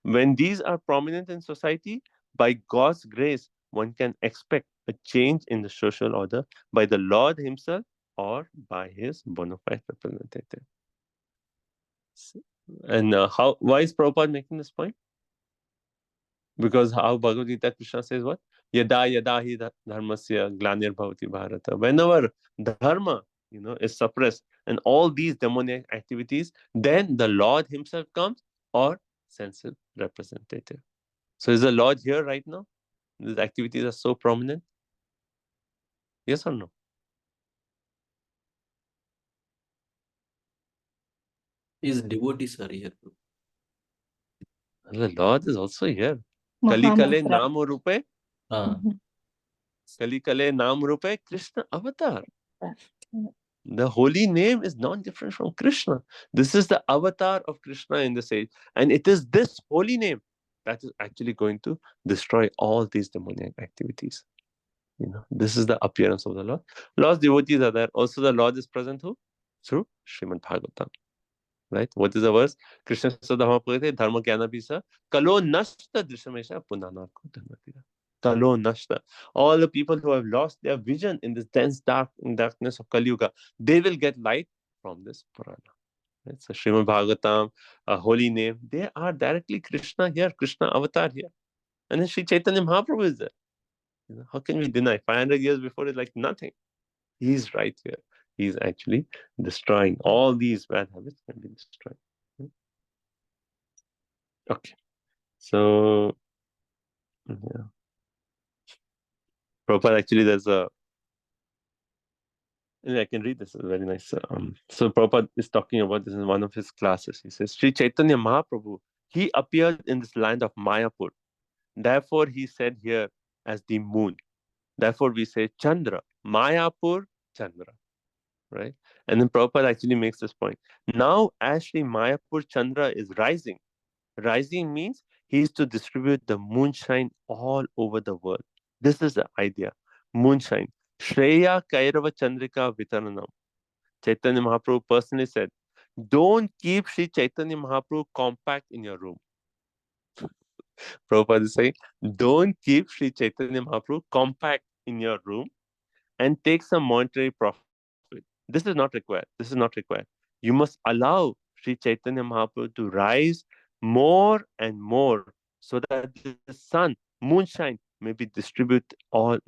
When these are prominent in society, by God's grace, one can expect a change in the social order by the Lord himself or by his bona fide representative. And why is Prabhupada making this point? Because how Bhagavad Gita Krishna says what? Yada yada hi dharmasya glanir bhavati bharata. Whenever dharma, is suppressed and all these demoniac activities, then the Lord himself comes or sends his representative. So is the Lord here right now? These activities are so prominent. Yes or no? His devotees are here. The Lord is also here. Kali Kale Naam Rupe. Kali Kale Naam Rupe Krishna Avatar. The holy name is not different from Krishna. This is the avatar of Krishna in this age. And it is this holy name that is actually going to destroy all these demoniac activities. This is the appearance of the Lord. Lord's devotees are there. Also, the Lord is present who? Through Srimad Bhagavatam. Right? What is the verse? Krishna Sadhamapurite Dharma Jnanabhisa Kalo Nashta Drishamesha Punanako Dhanmatira. Kalo Nashta. All the people who have lost their vision in this dense darkness of Kali Yuga, they will get light from this Purana. Right? So Srimad Bhagavatam, a holy name, they are directly Krishna here, Krishna avatar here. And then Sri Chaitanya Mahaprabhu is there. How can we deny? 500 years before is like nothing. He's right here. He's actually destroying all these bad habits can be destroyed. Okay. So, yeah. Prabhupada actually there's a I can read this. It's very nice. So Prabhupada is talking about this in one of his classes. He says, Sri Chaitanya Mahaprabhu, he appeared in this land of Mayapur. Therefore, he said here as the moon. Therefore, we say Chandra, Mayapur, Chandra. Right? And then Prabhupada actually makes this point. Now, as Sri Mayapur Chandra is rising means he is to distribute the moonshine all over the world. This is the idea. Moonshine. Shreya Kairava Chandrika Vitaranam. Chaitanya Mahaprabhu personally said, don't keep Sri Chaitanya Mahaprabhu compact in your room. Prabhupada is saying, don't keep Sri Chaitanya Mahaprabhu compact in your room and take some monetary profit. This is not required. You must allow Sri Chaitanya Mahaprabhu to rise more and more so that the sun, moonshine, may be distributed all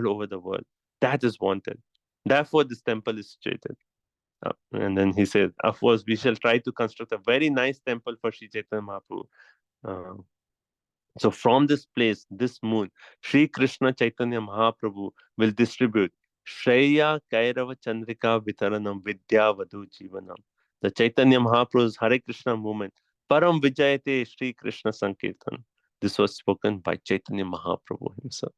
over the world. That is wanted. Therefore, this temple is situated. And then he says, of course, we shall try to construct a very nice temple for Sri Chaitanya Mahaprabhu. So from this place, this moon, Sri Krishna Chaitanya Mahaprabhu will distribute Shreya Kairava Chandrika Vitaranam Vidya Vadhu Jivanam. The Chaitanya Mahaprabhu's Hare Krishna movement, Param Vijayate Sri Krishna Sankirtan. This was spoken by Chaitanya Mahaprabhu himself.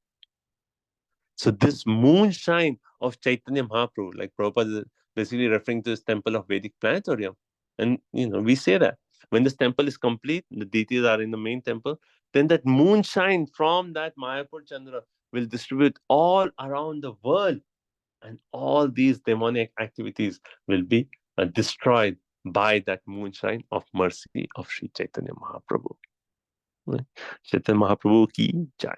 So this moonshine of Chaitanya Mahaprabhu, like Prabhupada is basically referring to this temple of Vedic planetarium. And, we say that when this temple is complete, the deities are in the main temple, then that moonshine from that Mayapur Chandra will distribute all around the world. And all these demonic activities will be destroyed by that moonshine of mercy of Sri Chaitanya Mahaprabhu. Right? Chaitanya Mahaprabhu ki jai.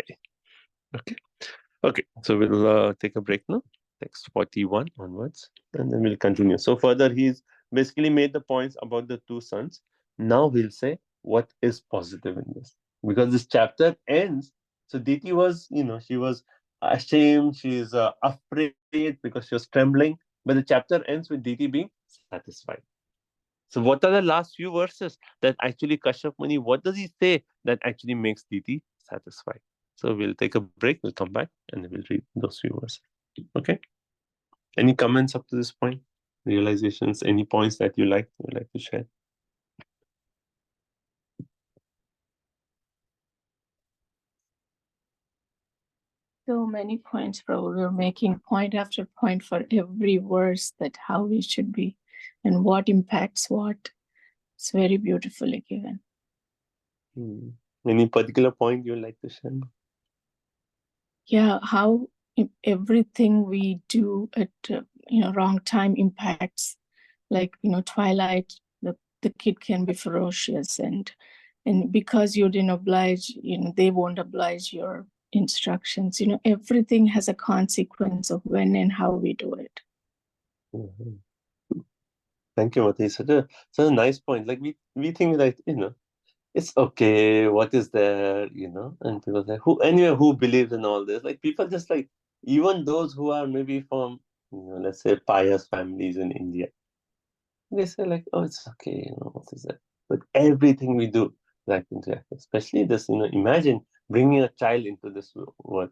Okay, so we'll take a break now. Text 41 onwards, and then we'll continue. So further, he's basically made the points about the two sons. Now we'll say what is positive in this. Because this chapter ends, so Diti was, she was ashamed, she's afraid because she was trembling, but the chapter ends with Diti being satisfied. So what are the last few verses that actually Kashyap Muni, what does he say that actually makes Diti satisfied? So we'll take a break, we'll come back, and we'll read those few verses. Okay? Any comments up to this point? Realizations, any points that you would like to share? So many points, Prabhu. We're making point after point for every verse that how we should be and what impacts what. It's very beautifully given. Any particular point you'd like to share? Yeah, how everything we do at wrong time impacts, like twilight, the kid can be ferocious, and because you didn't oblige, they won't oblige your instructions. Everything has a consequence of when and how we do it. Thank you, Mati. Such a nice point. Like we think that it's okay, what is there, and people say, who believes in all this? Like people just like, even those who are maybe from, let's say pious families in India, they say like, oh, it's okay, what is that? But everything we do, like, especially this, imagine bringing a child into this world.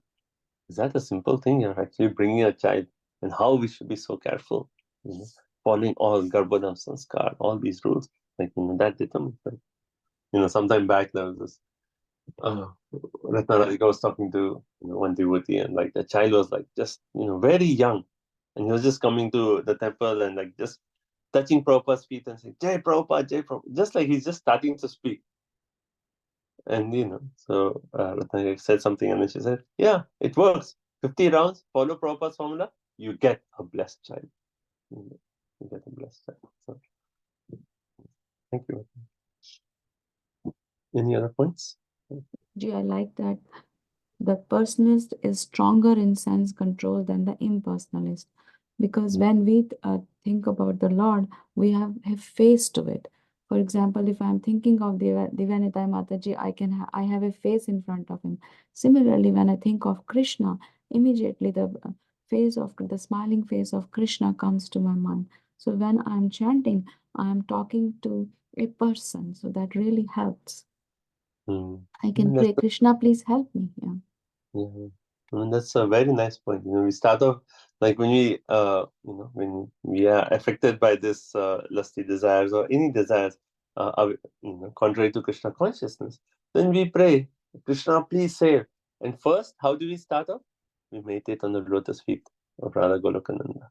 Is that a simple thing? You're actually bringing a child, and how we should be so careful, following all Garbhodam Sanskar, all these rules, like, that determines, sometime back there was this Ratna Radhika was talking to one devotee, and like the child was like just very young, And he was just coming to the temple and like just touching Prabhupada's feet and saying, Jai Prabhupada, Jai Prabhupada. Just like he's just starting to speak. And so Ratna said something and then she said, yeah, it works. 50 rounds, follow Prabhupada's formula, you get a blessed child. You get a blessed child. So, thank you. Any other points? Gee, I like that. The personalist is stronger in sense control than the impersonalist. Because when we think about the Lord, we have face to it. For example, if I'm thinking of Divanitai Mataji, I have a face in front of him. Similarly, when I think of Krishna, immediately the the smiling face of Krishna comes to my mind. So when I'm chanting, I'm talking to a person. So that really helps. I can pray, Krishna, please help me. Yeah. Yeah, I mean, that's a very nice point. We start off like when when we are affected by this lusty desires or any desires, contrary to Krishna consciousness, then we pray, Krishna, please save. And first, how do we start off? We meditate on the lotus feet of Radha Golokananda,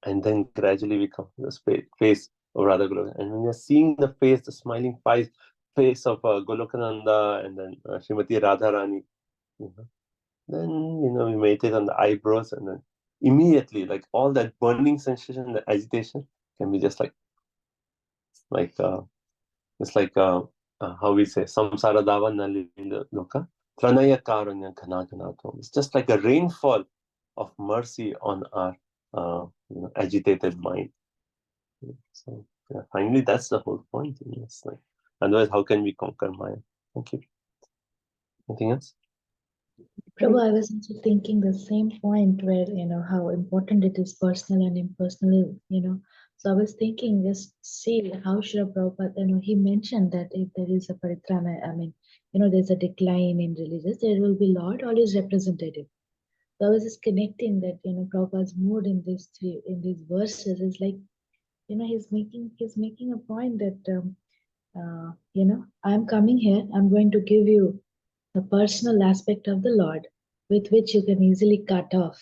and then gradually we come to the face of Radha Golokananda. And when we are seeing the face, the smiling face of Golokananda, and then Srimati Radharani, then we meditate on the eyebrows, and then immediately, like all that burning sensation, the agitation can be just it's like how we say samsara dava nalinda loka pranaya karunya ghanaganatam. It's just like a rainfall of mercy on our agitated mind. So finally, that's the whole point. It's like, otherwise, how can we conquer Maya? Thank you. Anything else? Prabhu, I was also thinking the same point where, how important it is personal and impersonal, So I was thinking, just see how Srila Prabhupada, he mentioned that if there is a paritrana, there's a decline in religious, there will be Lord always representative. So I was just connecting that, Prabhupada's mood in these verses is like, he's making a point that, I'm coming here, I'm going to give you the personal aspect of the Lord with which you can easily cut off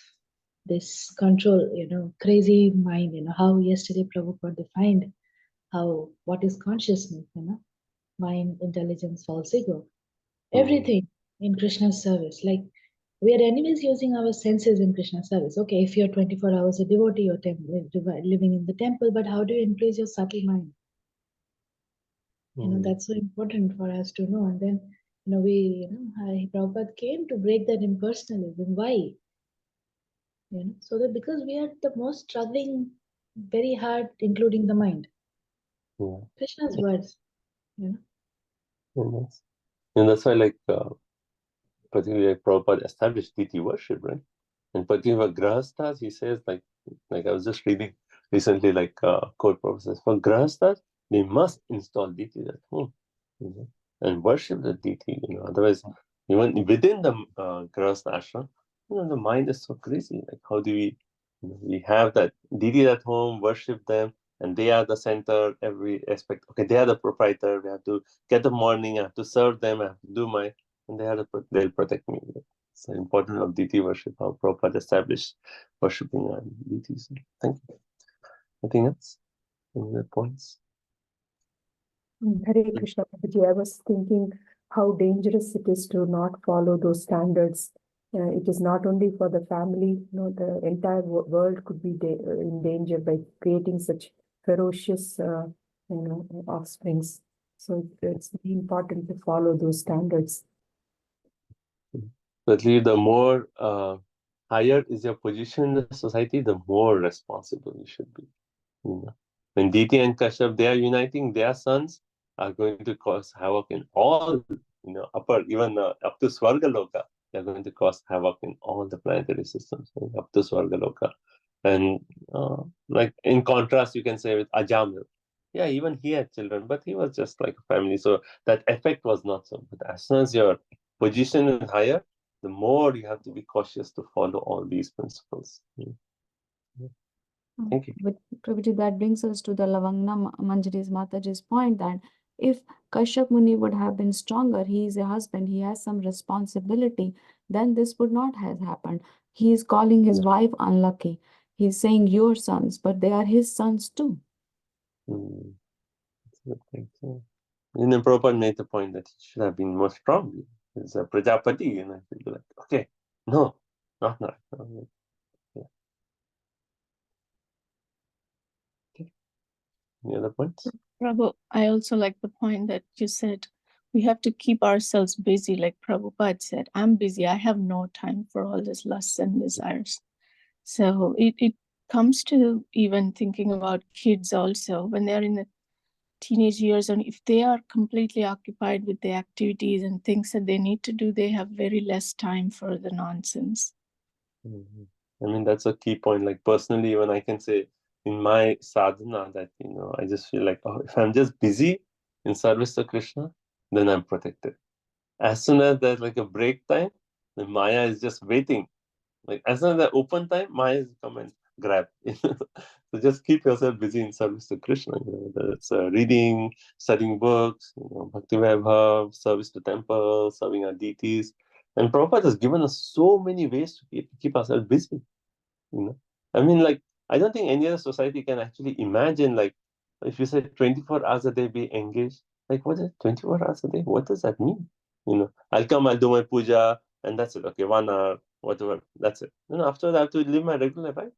this control, crazy mind, how yesterday Prabhupada defined what is consciousness, mind, intelligence, false ego, everything in Krishna's service. Like we are anyways using our senses in Krishna's service. Okay, if you're 24 hours a devotee, you're living in the temple, but how do you increase your subtle mind? That's so important for us to know. And then, Prabhupada came to break that impersonalism. Why? So that because we are the most struggling very hard, including the mind. Yeah. Krishna's words. And that's why, particularly Prabhupada established deity worship, right? And particularly for grahastas, he says, like I was just reading recently, quote professors, for grahastas, they must install deities at home, and worship the deity. Otherwise, even within the grahastha ashram, the mind is so crazy. Like, how do we have that deity at home, worship them, and they are the center, every aspect. Okay, they are the proprietor. We have to get the morning. I have to serve them. I have to do and they'll protect me. It's the importance of deity worship, how Prabhupada established worshipping deities. Thank you. Anything else? Any other points? Hare Krishna Prabhuji, I was thinking how dangerous it is to not follow those standards. It is not only for the family, the entire world could be in danger by creating such ferocious, offsprings. So it's very important to follow those standards. Certainly, the more higher is your position in the society, the more responsible you should be. When Diti and Kashyap, they are uniting, their sons are going to cause havoc in all, even up to Swargaloka. They are going to cause havoc in all the planetary systems, up to Swargaloka. And in contrast, you can say with Ajamil. Yeah, even he had children, but he was just like a family. So that effect was not so. But as soon as your position is higher, the more you have to be cautious to follow all these principles. Thank you. But Prabhuji, that brings us to the Lavangna Manjari's Mataji's point that if Kashyap Muni would have been stronger, he is a husband, he has some responsibility, then this would not have happened. He is calling his wife unlucky. He's saying your sons, but they are his sons too. That's a good thing. So, and then Prabhupada made the point that he should have been more strong. He's a Prajapati, you know, he'd be like, okay, no, not now. Yeah. Okay. Any other points? Prabhu, I also like the point that you said we have to keep ourselves busy, like Prabhupada said. I'm busy. I have no time for all this lusts and desires. So it comes to even thinking about kids also when they're in the teenage years, and if they are completely occupied with the activities and things that they need to do, they have very less time for the nonsense. I mean, that's a key point. Like personally, even I can say in my sadhana that, you know, I just feel like, oh, if I'm just busy in service to Krishna, then I'm protected. As soon as there's like a break time, then Maya is just waiting. Like as soon as the open time, Maya is come and grab. So just keep yourself busy in service to Krishna. You know, whether it's reading, studying books, you know, Bhakti Vaibhav, service to temple, serving our deities. And Prabhupada has given us so many ways to keep ourselves busy. You know, I mean, like I don't think any other society can actually imagine, like, if you say 24 hours a day be engaged, like what is 24 hours a day? What does that mean? You know, I'll come, I'll do my puja, and that's it. Okay, 1 hour, whatever, that's it. You know, after that I have to live my regular life.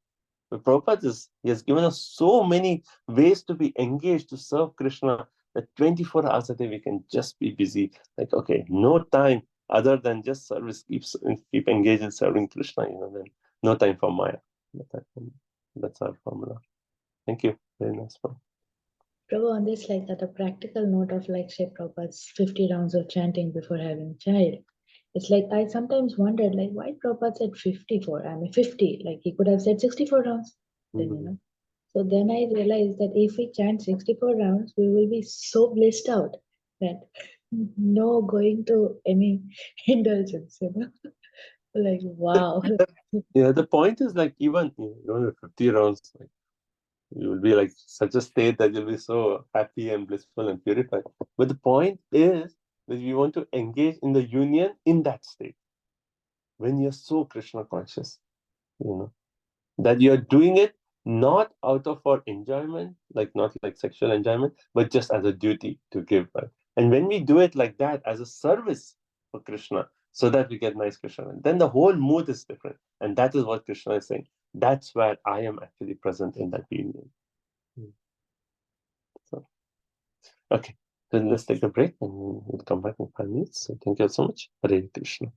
But Prabhupada he has given us so many ways to be engaged to serve Krishna that 24 hours a day we can just be busy. Like, okay, no time other than just service, keep engaged in serving Krishna, you know, then no time for Maya. That's our formula. Thank you. Very nice one. Prabhu, on this, like that, a practical note of like Shri Prabhupada's 50 rounds of chanting before having a child. It's like I sometimes wondered, like, why Prabhupada said 54? I mean, 50. Like he could have said 64 rounds. Then you know. So then I realized that if we chant 64 rounds, we will be so blissed out that no going to any indulgence. You know, like wow. Yeah, the point is like even you know 50 rounds, like you will be like such a state that you'll be so happy and blissful and purified. But the point is that we want to engage in the union in that state when you're so Krishna conscious, you know, that you're doing it not out of our enjoyment, like not like sexual enjoyment, but just as a duty to give birth. And when we do it like that as a service for Krishna, so that we get nice Krishna, then the whole mood is different. And that is what Krishna is saying. That's where I am actually present in that union. So, okay, then let's take a break and we'll come back in 5 minutes. So thank you so much. Hare Krishna.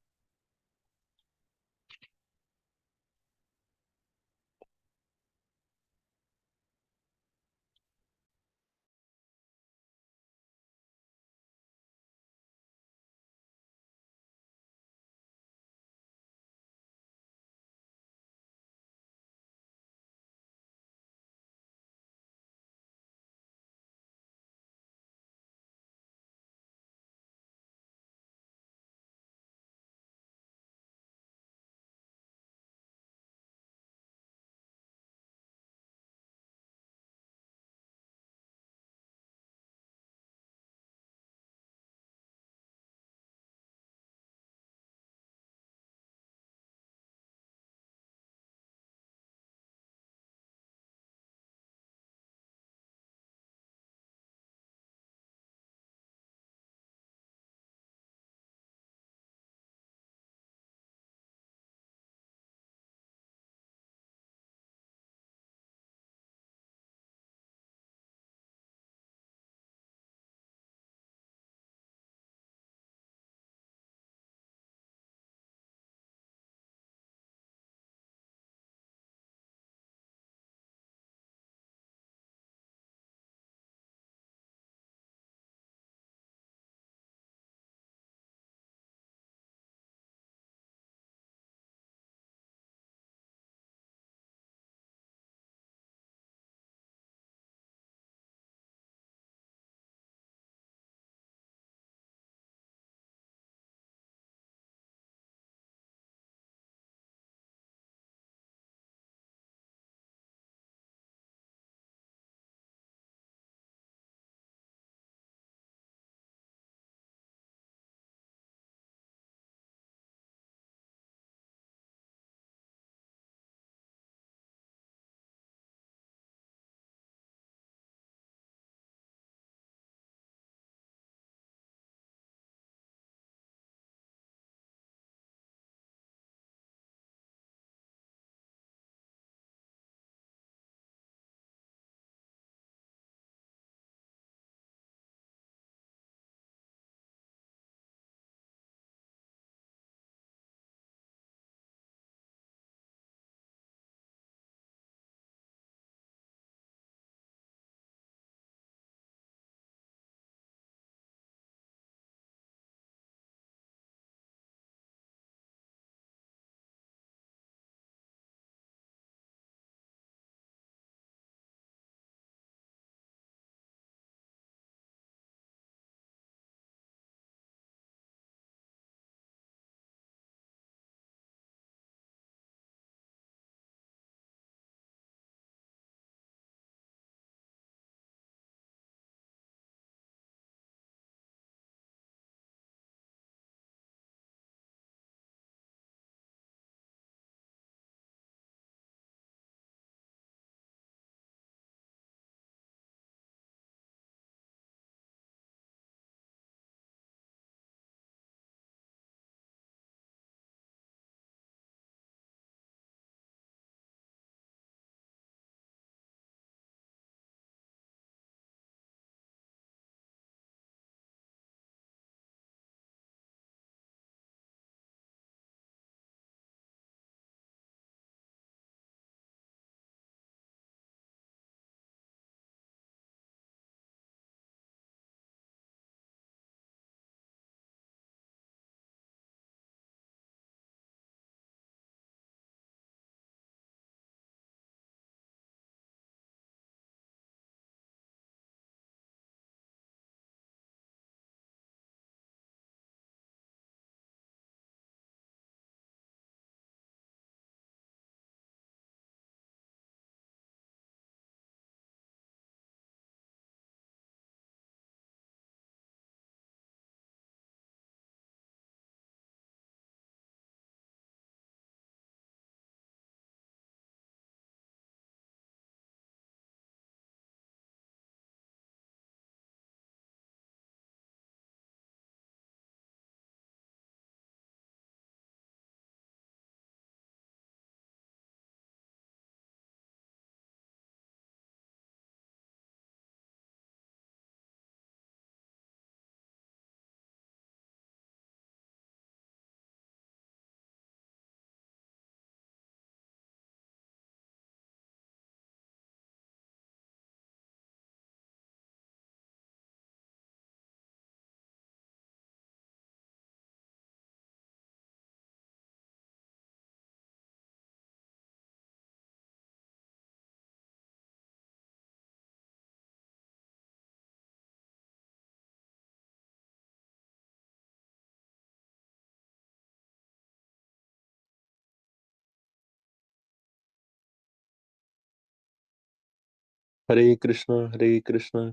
Hare Krishna,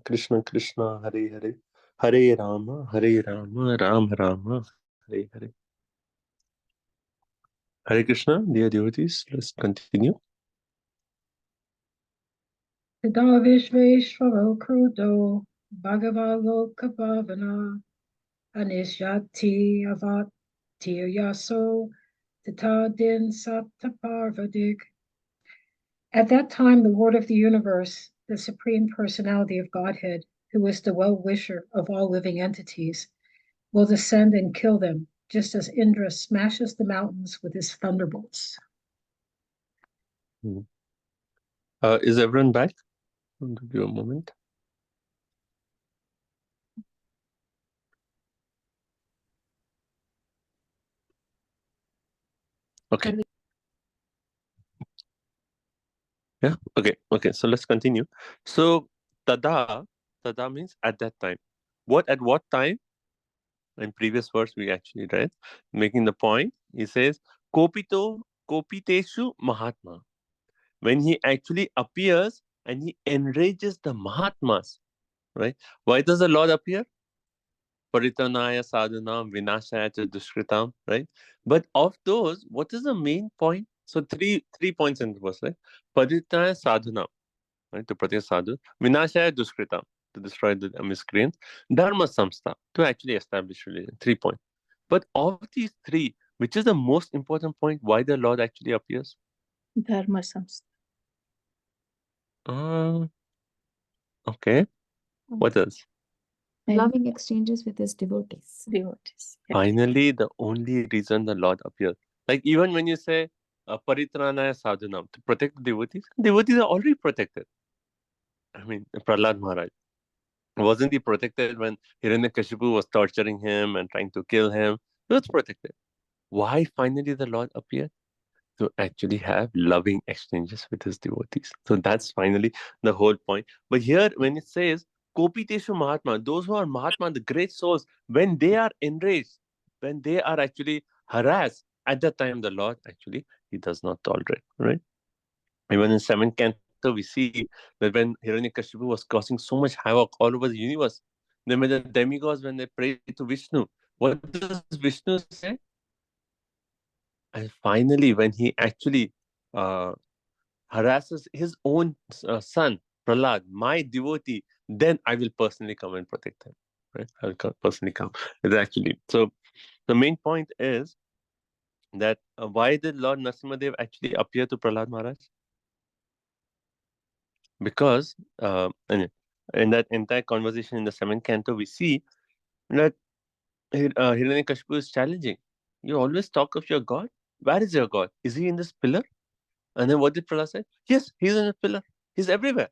Krishna Krishna, Hare Hare, Hare Rama, Rama Rama, Hare Hare. Hare Krishna, dear devotees, let's continue. Tata Vishveshwaro Krudo Bhagavaloka Bhavana Anishyati Avat Yaso Tata Din Saptaparvadik. At that time, the Lord of the universe, the Supreme Personality of Godhead, who is the well-wisher of all living entities, will descend and kill them, just as Indra smashes the mountains with his thunderbolts. Is everyone back? I'll give you a moment. Okay. Yeah. Okay. So let's continue. So tada means at that time. At what time? In previous verse we actually read, making the point. He says kopiteshu mahatma. When he actually appears and he enrages the mahatmas, right? Why does the Lord appear? Paritanaya sadhunam vinashaya cha dushkritam, right? But of those, what is the main point? So three points in the verse, right? Paritanaya sadhunam, right? To protect sadhu. Vinashaya dushkritam, to destroy the miscreants. Dharma samstha, to actually establish religion. 3 points. But of these three, which is the most important point? Why the Lord actually appears? Dharma samstha. Okay. What else? Loving exchanges with his devotees. Devotees. Yeah. Finally, the only reason the Lord appears. Like even when you say paritranaya sadhunam, to protect the devotees are already protected. I mean, Prahlad Maharaj. Wasn't he protected when Hiranyakashipu was torturing him and trying to kill him? He was protected. Why finally the Lord appeared? To actually have loving exchanges with his devotees. So that's finally the whole point. But here, when it says Kopiteshu Mahatma, those who are Mahatma, the great souls, when they are enraged, when they are actually harassed, at that time the Lord actually he does not tolerate, right? Even in 7th canto, we see that when Hiranyakashipu was causing so much havoc all over the universe, then when the demigods, when they pray to Vishnu, what does Vishnu say? And finally, when he actually harasses his own son, Prahlad, my devotee, then I will personally come and protect him. Right? I will personally come. It's actually so. The main point is that why did Lord Narasimhadev actually appear to Prahlad Maharaj? Because in that entire conversation in the 7th canto, we see that Hiranyakashipu is challenging. You always talk of your God. Where is your God? Is he in this pillar? And then what did Prahlad say? Yes, he's in a pillar. He's everywhere.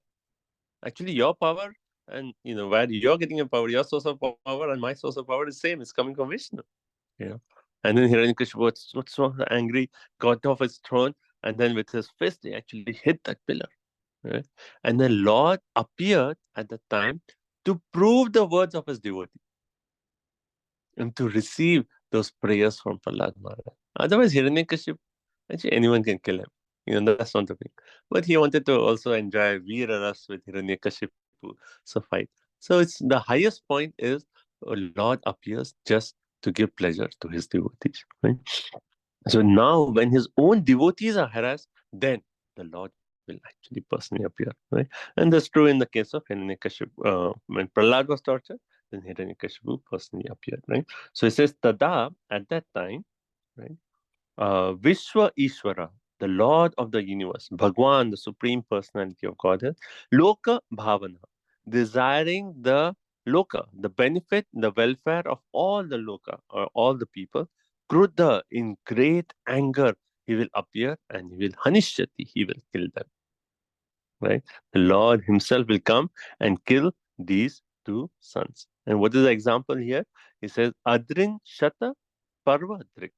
Actually, your power and where you're getting your power, your source of power and my source of power is same. It's coming from Vishnu. And then Hiranyakashipu was so angry, got off his throne, and then with his fist he actually hit that pillar. Right? And the Lord appeared at the time to prove the words of his devotee and to receive those prayers from Prahlad Maharaj. Otherwise, Hiranyakashipu, actually anyone can kill him. That's not the thing. But he wanted to also enjoy Veera Ras with Hiranyakashipu. So fight. So it's the highest point is Lord appears just to give pleasure to his devotees. Right? So now when his own devotees are harassed, then the Lord will actually personally appear. Right? And that's true in the case of Hiranyakashipu. When Prahlad was tortured, then Hiranyakashipu personally appeared. Right? So it says Tada at that time, right? Vishwa Ishvara, the Lord of the universe, Bhagwan, the Supreme Personality of Godhead, Loka Bhavana, desiring the Loka, the benefit, the welfare of all the Loka, or all the people, Kruddha, in great anger, he will appear and he will Hanishyati, he will kill them. Right? The Lord himself will come and kill these two sons. And what is the example here? He says, Adrin Shata Parva Drik.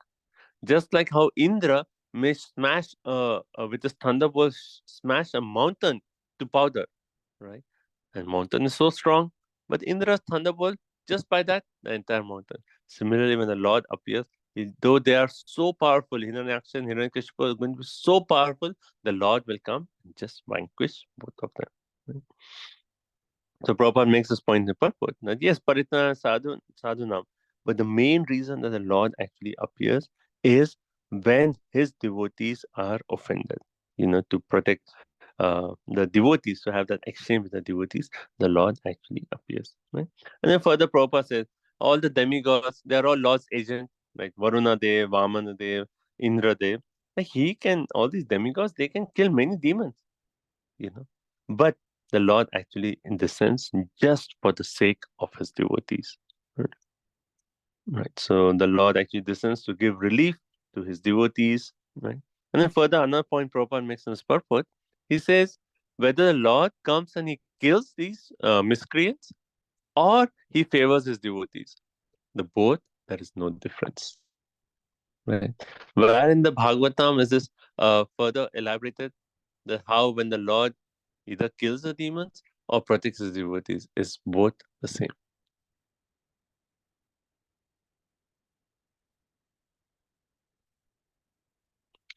Just like how Indra may smash with his thunderbolt, smash a mountain to powder, right? And mountain is so strong, but Indra's thunderbolt, just by that, the entire mountain. Similarly, when the Lord appears, though they are so powerful, Hiranyaksha and Hiranyakashipu are going to be so powerful, the Lord will come and just vanquish both of them. Right? So Prabhupada makes this point in the purport that yes, Paritana sadhunam, but the main reason that the Lord actually appears is when his devotees are offended. To protect the devotees, to have that exchange with the devotees, the Lord actually appears. Right? And then further Prabhupada says, all the demigods, they are all Lord's agent, like Varuna Dev, Vamana Dev, Indra Dev. Like all these demigods, they can kill many demons, but the Lord actually descends just for the sake of his devotees. Right? Right. So the Lord actually descends to give relief to his devotees. Right. And then further, another point Prabhupada makes in his purport, he says, whether the Lord comes and he kills these miscreants or he favors his devotees, the both, there is no difference. Right. Where in the Bhagavatam is this further elaborated, that how when the Lord either kills the demons or protects his devotees is both the same.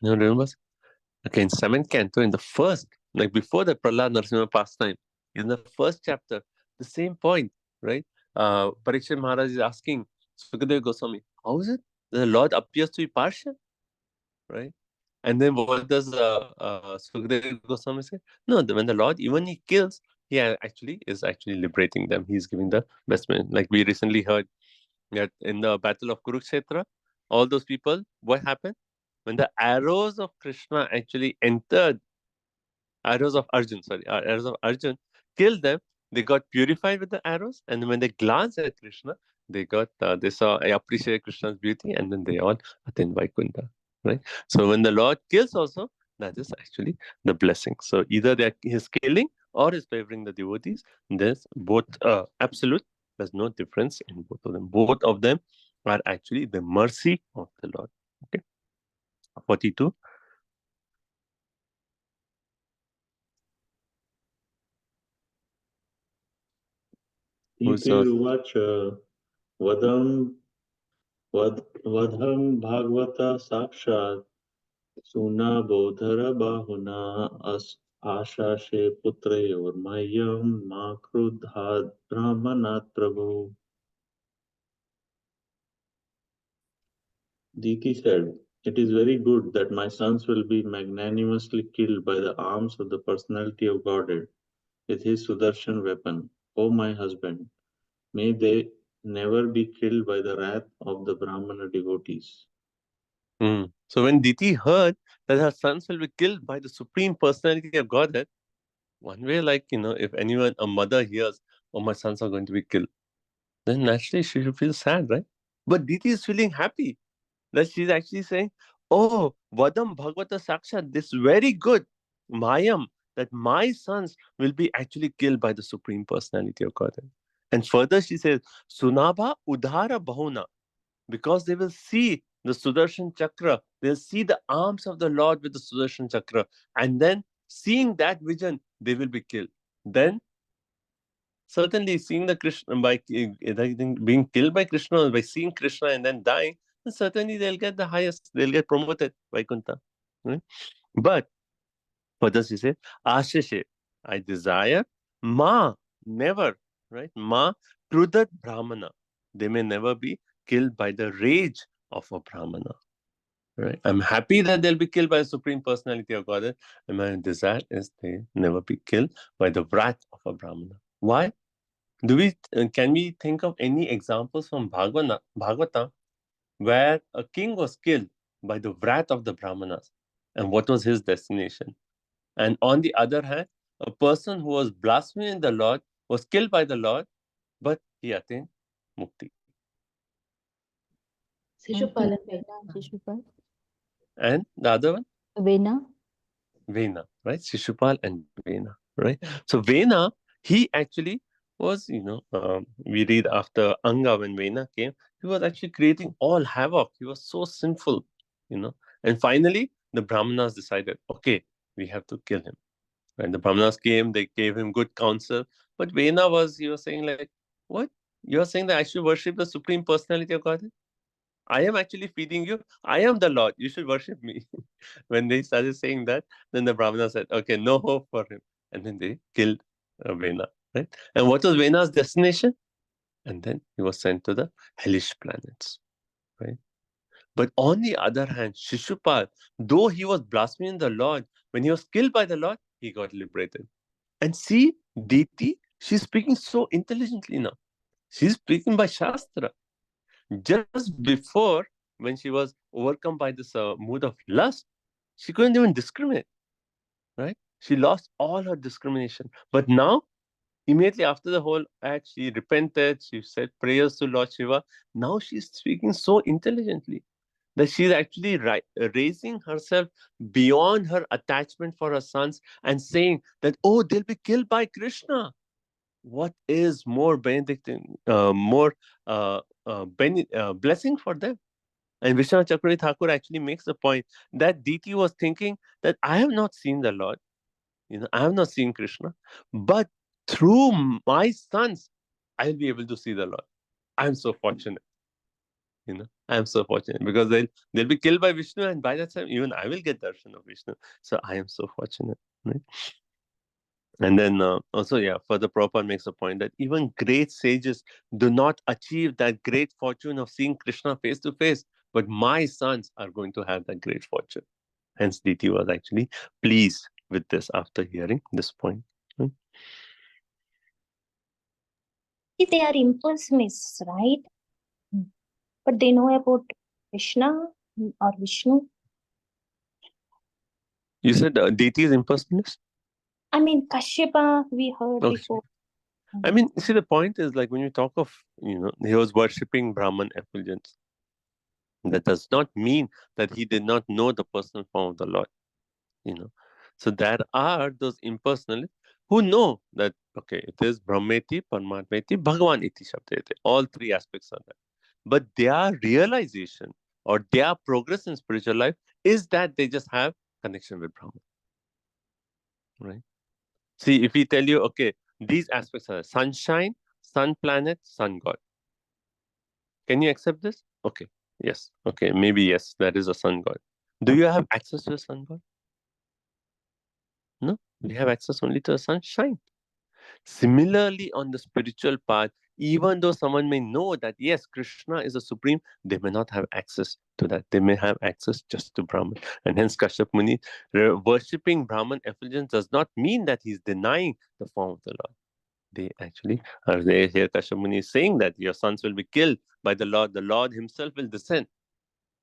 Remember? Okay, in 7th canto, in the first, like before the Prahlad Narasimha pastime, in the first chapter, the same point, right? Parikshit Maharaj is asking Sukadeva Goswami, how is it the Lord appears to be partial, right? And then what does Sukadeva Goswami say? No, when the Lord, even he kills, he actually is actually liberating them. He's giving the best man. Like we recently heard that in the battle of Kurukshetra, all those people, what happened? When the arrows of Krishna actually entered, arrows of Arjun killed them, they got purified with the arrows, and when they glanced at Krishna, they saw, I appreciate Krishna's beauty, and then they all attained Vaikuntha. Right? So when the Lord kills also, that is actually the blessing. So either he's killing or he's favoring the devotees. There's both absolute. There's no difference in both of them. Both of them are actually the mercy of the Lord. Okay. 42. Who's इतिरुवाच वदं वधं Bhagavata साक्षात् सुनाबोधरबाहुना आशासे पुत्रयोर्मह्यं मा क्रुद्धात् ब्राह्मणात् प्रभु. Diti said, it is very good that my sons will be magnanimously killed by the arms of the personality of Godhead with his Sudarshan weapon. O my husband, may they never be killed by the wrath of the Brahmana devotees. So when Diti heard that her sons will be killed by the Supreme Personality of Godhead, one way, like, if anyone, a mother hears, oh, my sons are going to be killed, then naturally she should feel sad, right? But Diti is feeling happy that she's actually saying, oh, Vadam Bhagavata Sakshat, this very good Mayam, that my sons will be actually killed by the Supreme Personality of Godhead. And further she says, Sunabha Udhara Bahuna, because they will see the Sudarshan Chakra, they'll see the arms of the Lord with the Sudarshan Chakra, and then seeing that vision, they will be killed. Then certainly seeing the Krishna being killed by Krishna, by seeing Krishna and then dying, then certainly they'll get the highest, they'll get promoted, Vaikuntha. Right? But what does he say? Ashishe, I desire, Ma, never, right? Ma, Krudat Brahmana. They may never be killed by the rage of a Brahmana. Right? I'm happy that they'll be killed by the Supreme Personality of Godhead, and my desire is they never be killed by the wrath of a Brahmana. Why? Can we think of any examples from Bhagavata where a king was killed by the wrath of the Brahmanas, and what was his destination? And on the other hand, a person who was blaspheming the Lord was killed by the Lord, but he attained mukti. Shishupal Shishupal. And the other one? Vena. Vena, right? Shishupal and Vena, right? So Vena, he actually was, we read after Anga when Vena came, he was actually creating all havoc. He was so sinful, And finally, the Brahmanas decided, okay, we have to kill him. When the Brahmanas came, they gave him good counsel. But Vena he was saying like, what? You're saying that I should worship the Supreme Personality of God? I am actually feeding you. I am the Lord. You should worship me. When they started saying that, then the Brahmana said, okay, no hope for him. And then they killed Vena, right? And what was Vena's destination? And then he was sent to the hellish planets, right? But on the other hand, Shishupal, though he was blaspheming the Lord, when he was killed by the Lord, he got liberated. And see, Diti, she's speaking so intelligently now. She's speaking by Shastra. Just before, when she was overcome by this mood of lust, she couldn't even discriminate, right? She lost all her discrimination. But now, immediately after the whole act, she repented, she said prayers to Lord Shiva. Now she's speaking so intelligently that she's actually raising herself beyond her attachment for her sons and saying that, oh, they'll be killed by Krishna. What is more benedicting, more blessing for them? And Vishwanath Chakravarti Thakur actually makes the point that Diti was thinking that I have not seen the Lord, I have not seen Krishna, but through my sons, I'll be able to see the Lord. I'm so fortunate. I'm so fortunate because they'll be killed by Vishnu, and by that time, even I will get darshan of Vishnu. So I am so fortunate. Right? And then also, further Prabhupada makes a point that even great sages do not achieve that great fortune of seeing Krishna face to face, but my sons are going to have that great fortune. Hence, Diti was actually pleased with this after hearing this point. Right? They are impersonalists, right? But they know about Krishna or Vishnu. You said Diti is impersonalist? I mean, Kashyapa, we heard before. I mean, see, the point is like when you talk of, he was worshipping Brahman effulgence. That does not mean that he did not know the personal form of the Lord. So there are those impersonalists who know that, okay, it is Brahmeti, Paramatmeti, Bhagavan iti Shabdete. All three aspects are there. But their realization or their progress in spiritual life is that they just have connection with Brahman. Right? See, if we tell you, okay, these aspects are sunshine, sun planet, sun god. Can you accept this? Okay. Yes. Okay. Maybe yes, that is a sun god. Do you have access to a sun god? No. We have access only to the sunshine. Similarly, on the spiritual path, even though someone may know that yes, Krishna is a supreme, they may not have access to that. They may have access just to Brahman. And hence, Kashyap Muni, worshipping Brahman effulgence does not mean that he's denying the form of the Lord. They actually are there. Here, Kashyap Muni is saying that your sons will be killed by the Lord himself will descend.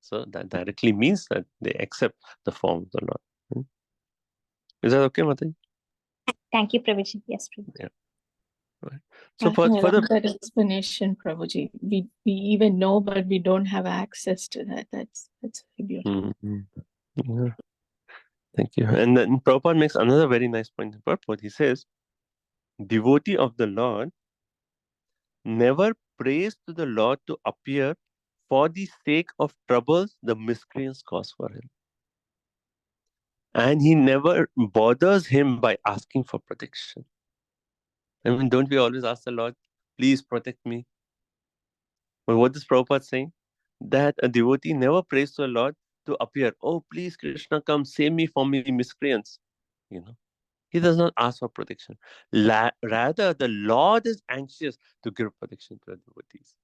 So that directly means that they accept the form of the Lord. Is that okay, Mataji? Thank you, Prabhuji. Yes, Prabhuji. Yeah. Right. So I love that explanation, Prabhuji. We even know, but we don't have access to that. That's very beautiful. Yeah. Thank you. And then Prabhupada makes another very nice point in purport. He says, devotee of the Lord never prays to the Lord to appear for the sake of troubles the miscreants cause for him. And he never bothers him by asking for protection. I mean, don't we always ask the Lord, please protect me? But what is Prabhupada saying? That a devotee never prays to the Lord to appear, oh, please, Krishna, come save me from the miscreants. He does not ask for protection. Rather, the Lord is anxious to give protection to the devotees.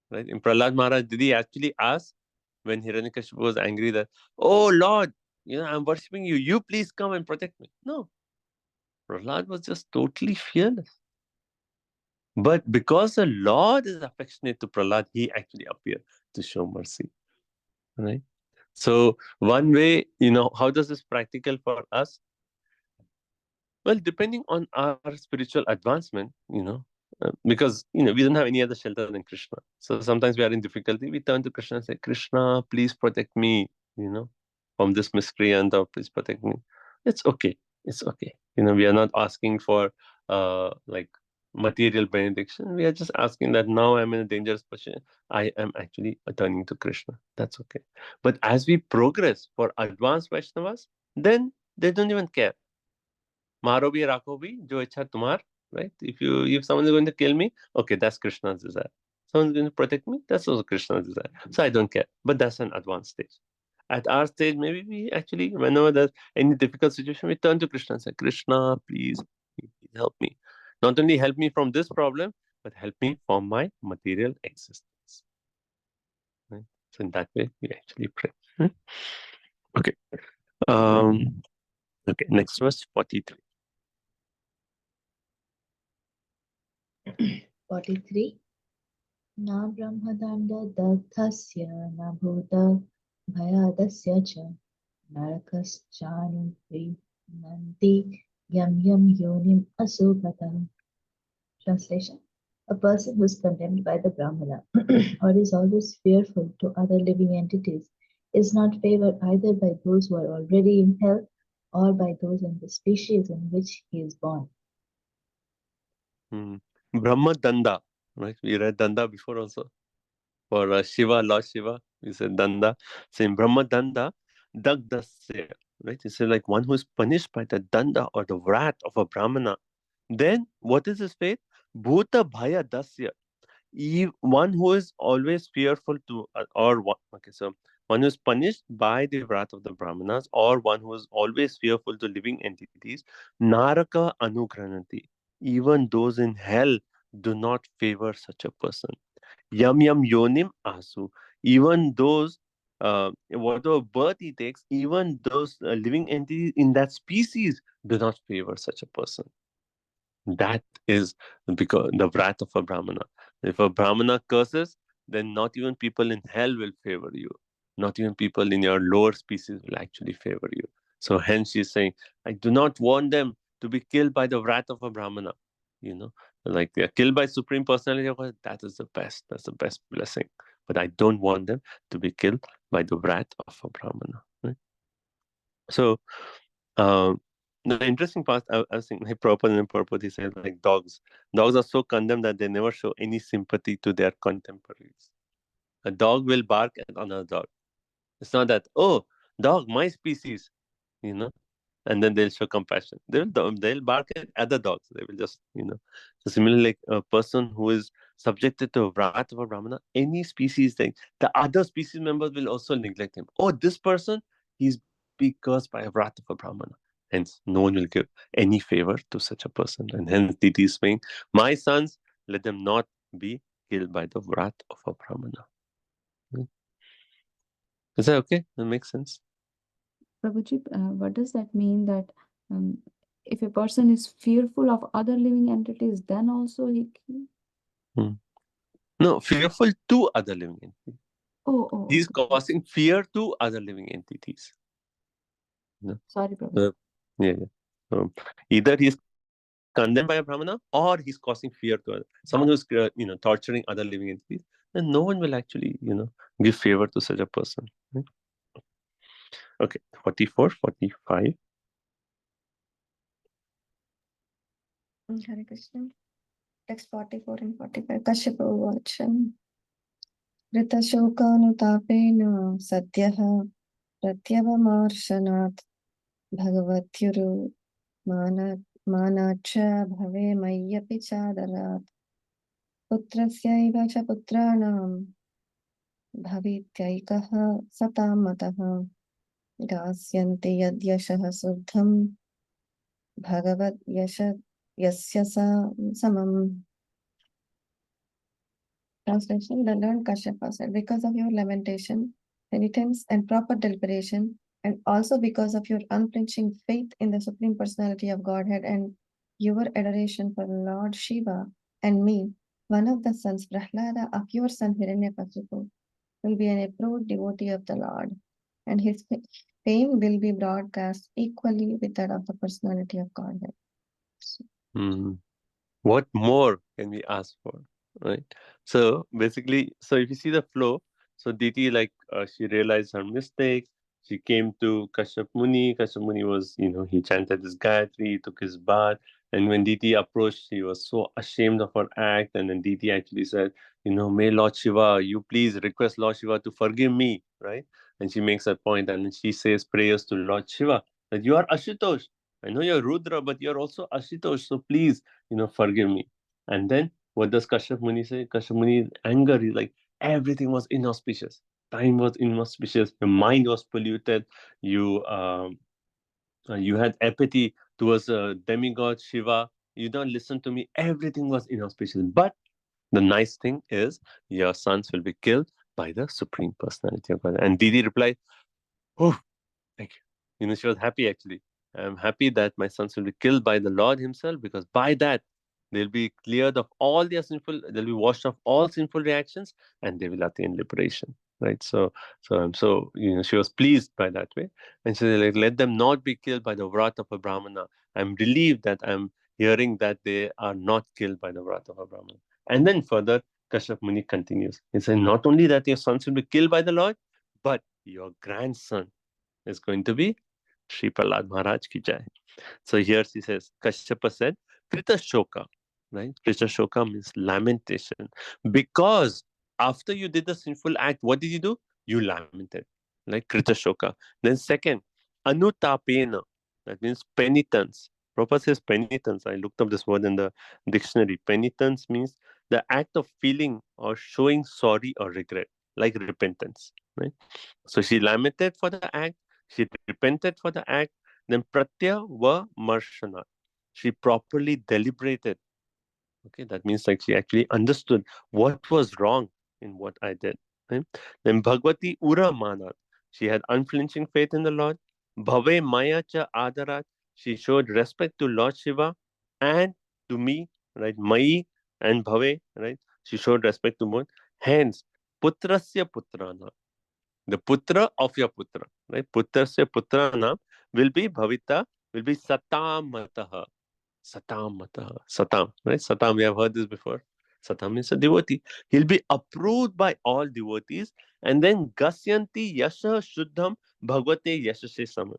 Right? In Prahlad Maharaj, did he actually ask when Hiranyakashipu was angry that, oh Lord, I'm worshipping you. You please come and protect me. No. Prahlad was just totally fearless. But because the Lord is affectionate to Prahlad, he actually appeared to show mercy. Right? So one way, how does this practical for us? Well, depending on our spiritual advancement, because we don't have any other shelter than Krishna. So sometimes we are in difficulty, we turn to Krishna and say, Krishna, please protect me, from this miscreant, or please protect me. It's okay. It's okay. We are not asking for like material benediction. We are just asking that now I'm in a dangerous position. I am actually turning to Krishna. That's okay. But as we progress for advanced Vaishnavas, then they don't even care. Maro bhi rakho bhi, jo ichha tumhar, right? If someone is going to kill me, okay, that's Krishna's desire. Someone's going to protect me, that's also Krishna's desire. So I don't care. But that's an advanced stage. At our stage, maybe we actually, whenever there's any difficult situation, we turn to Krishna and say, Krishna, please help me. Not only help me from this problem, but help me from my material existence. Right? So in that way, we actually pray. Okay. Okay. Next verse 43. 43. Na brahmadanda dagthasya na bhuta bhayadasya cha narakaschanu nanti yam yonim asupata. Translation. A person who is condemned by the Brahmana or is always fearful to other living entities is not favored either by those who are already in hell or by those in the species in which he is born. Brahma Danda, right? We read Danda before also. For Shiva, Lord Shiva, we said Danda. So in Brahma Danda, Dagdasya, right? It's like one who is punished by the Danda or the wrath of a Brahmana. Then what is his fate? Bhuta Bhaya Dasya. One who is always fearful to, or what? Okay, so one who is punished by the wrath of the Brahmanas, or one who is always fearful to living entities. Naraka Anugranati. Even those in hell do not favor such a person. Yam yam yonim asu. Even those, whatever birth he takes, even those living entities in that species do not favor such a person. That is because the wrath of a Brahmana. If a Brahmana curses, then not even people in hell will favor you. Not even people in your lower species will actually favor you. So hence she's saying, I do not want them to be killed by the wrath of a Brahmana. You know, like they are killed by Supreme Personality of God, that is the best. That's the best blessing. But I don't want them to be killed by the wrath of a Brahmana. Right? So the interesting part, I was thinking, like Prabhupada and Prabhupada, he said, like dogs. Dogs are so condemned that they never show any sympathy to their contemporaries. A dog will bark at another dog. It's not that, oh, dog, my species, you know, and then they'll show compassion. They'll bark at other dogs. They will just, you know. So similarly, like a person who is subjected to wrath of a Brahmana, any species thing, the other species members will also neglect him. Oh, this person, he's being cursed by a wrath of a Brahmana. Hence, no one will give any favor to such a person. And hence, Diti is saying, my sons, let them not be killed by the wrath of a Brahmana. Is that okay? That makes sense? Prabhuji, what does that mean that if a person is fearful of other living entities, then also he can... No, fearful to other living entities. He's okay. causing fear to other living entities. No? Sorry, Prabhuji. Yeah. Either he's condemned by a Brahmana or he's causing fear to someone who's torturing other living entities. Then no one will actually give favor to such a person. Right? Okay, 44, 45. Hare Krishna. Text 44 and 45. Kashyapa Uvacha. Ritashokanutapena Satyaha Pratyavamarshanath Bhagavathyuru Manacha Bhave Mayyapi Chadarat Putrasyaiva cha Putranam Bhavityaikaha Satamataha Dasyanti Yadyashaha Suddham Bhagavat Yasya Samam. Translation. The learned Kashyapa said, because of your lamentation, penitence, and proper deliberation, and also because of your unflinching faith in the Supreme Personality of Godhead and your adoration for Lord Shiva and me, one of the sons, Prahlada, of your son Hiranyakashipu, will be an approved devotee of the Lord, and his fame will be broadcast equally with that of the Personality of Godhead. What more can we ask for, right? So basically, if you see the flow, so Diti, she realized her mistake. She came to Kashyap Muni. Kashyap Muni was, he chanted this Gayatri, he took his bath. And when Diti approached, she was so ashamed of her act. And then Diti actually said, may Lord Shiva, you please request Lord Shiva to forgive me, right? And she makes that point, and then she says prayers to Lord Shiva that you are Ashutosh. I know you're Rudra, but you're also Ashutosh. So please, forgive me. And then what does Kashyap Muni say? Kashyap Muni's anger is like everything was inauspicious. Time was inauspicious. Your mind was polluted. You had apathy towards demigod Shiva. you don't listen to me. Everything was inauspicious. But the nice thing is, your sons will be killed by the Supreme Personality of God. And Didi replied, oh, thank you. She was happy actually. I'm happy that my sons will be killed by the Lord Himself, because by that they'll be cleared of all their sinful, they'll be washed off all sinful reactions, and they will attain liberation. Right. So she was pleased by that way. And she said, like, let them not be killed by the wrath of a Brahmana. I'm relieved that I'm hearing that they are not killed by the wrath of a Brahmana. And then further, Kashyap Muni continues. He said, not only that your sons will be killed by the Lord, but your grandson is going to be Sri Prahlad Maharaj ki jai. So here she says, Kashyapa said, Krita Shoka, right? Krita Shoka means lamentation. Because after you did the sinful act, what did you do? You lamented, like Krita Shoka. Then second, Anutapena, that means penitence. Prabhupada says penitence. I looked up this word in the dictionary. Penitence means the act of feeling or showing sorry or regret, like repentance, right? So she lamented for the act, she repented for the act, then pratya va marshana. She properly deliberated. Okay, that means like she actually understood what was wrong in what I did. Right? Then Bhagavati ura manat. She had unflinching faith in the Lord. Bhave maya cha adarat. She showed respect to Lord Shiva and to me, right? Mai and Bhave, right? She showed respect to both. Hence, putrasya putrana, the putra of your putra, right? Putrasya putrana will be bhavita, will be satam mataha. Satam mataha. Satam, right? Satam, we have heard this before. Satam means a devotee. He'll be approved by all devotees, and then gasyanti yasha shuddham bhagavate yashase sama.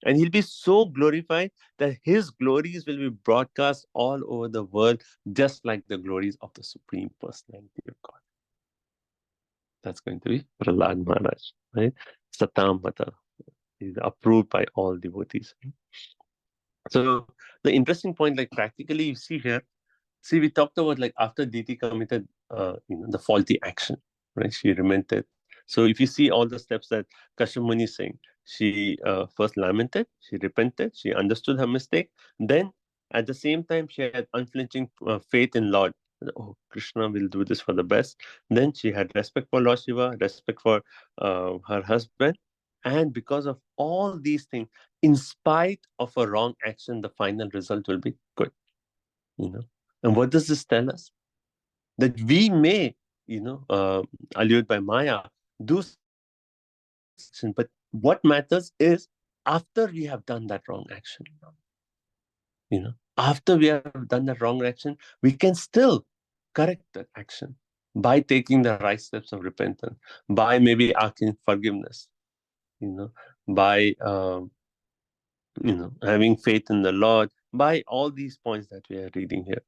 And he'll be so glorified that his glories will be broadcast all over the world, just like the glories of the Supreme Personality of God. That's going to be Prahlad Maharaj, right? Satam Mata is approved by all devotees. So the interesting point, like practically, you see here, see, we talked about like after Diti committed, the faulty action, right? She repented. So if you see all the steps that Kashyap Muni is saying, she first lamented, she repented, she understood her mistake. Then at the same time, she had unflinching faith in Lord. Oh, Krishna will do this for the best. Then she had respect for Lord Shiva, respect for her husband. And because of all these things, in spite of a wrong action, the final result will be good. And what does this tell us? That we may, allured by Maya, do such action, but what matters is after we have done that wrong action. After we have done that wrong action, we can still correct that action by taking the right steps of repentance, by maybe asking forgiveness, by having faith in the Lord, by all these points that we are reading here.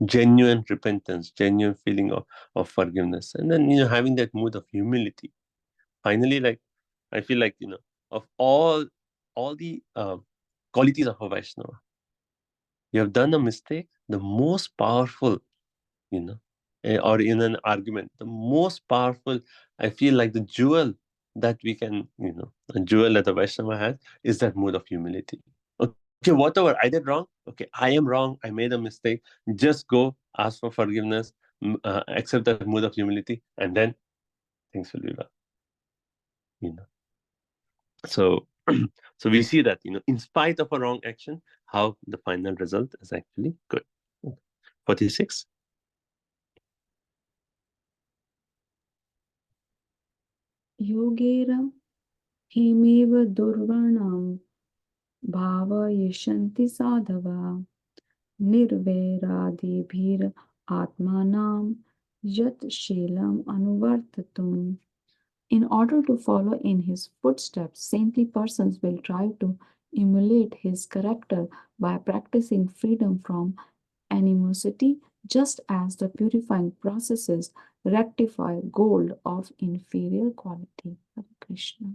Genuine repentance, genuine feeling of forgiveness, and then having that mood of humility. Finally, like I feel like of all the qualities of a Vaishnava, you have done a mistake. The most powerful, or in an argument, the most powerful, I feel like the jewel that we can, a jewel that a Vaishnava has is that mood of humility. Okay, whatever I did wrong, okay, I am wrong, I made a mistake. Just go ask for forgiveness, accept that mood of humility, and then things will be well. So, so we see that in spite of a wrong action, how the final result is actually good. 46. Yogera himeva durvanam bhavayashanti sadhava nirvairadibhir atmanam yat shelam anuvartatum. In order to follow in his footsteps, saintly persons will try to emulate his character by practicing freedom from animosity, just as the purifying processes rectify gold of inferior quality. Hare Krishna.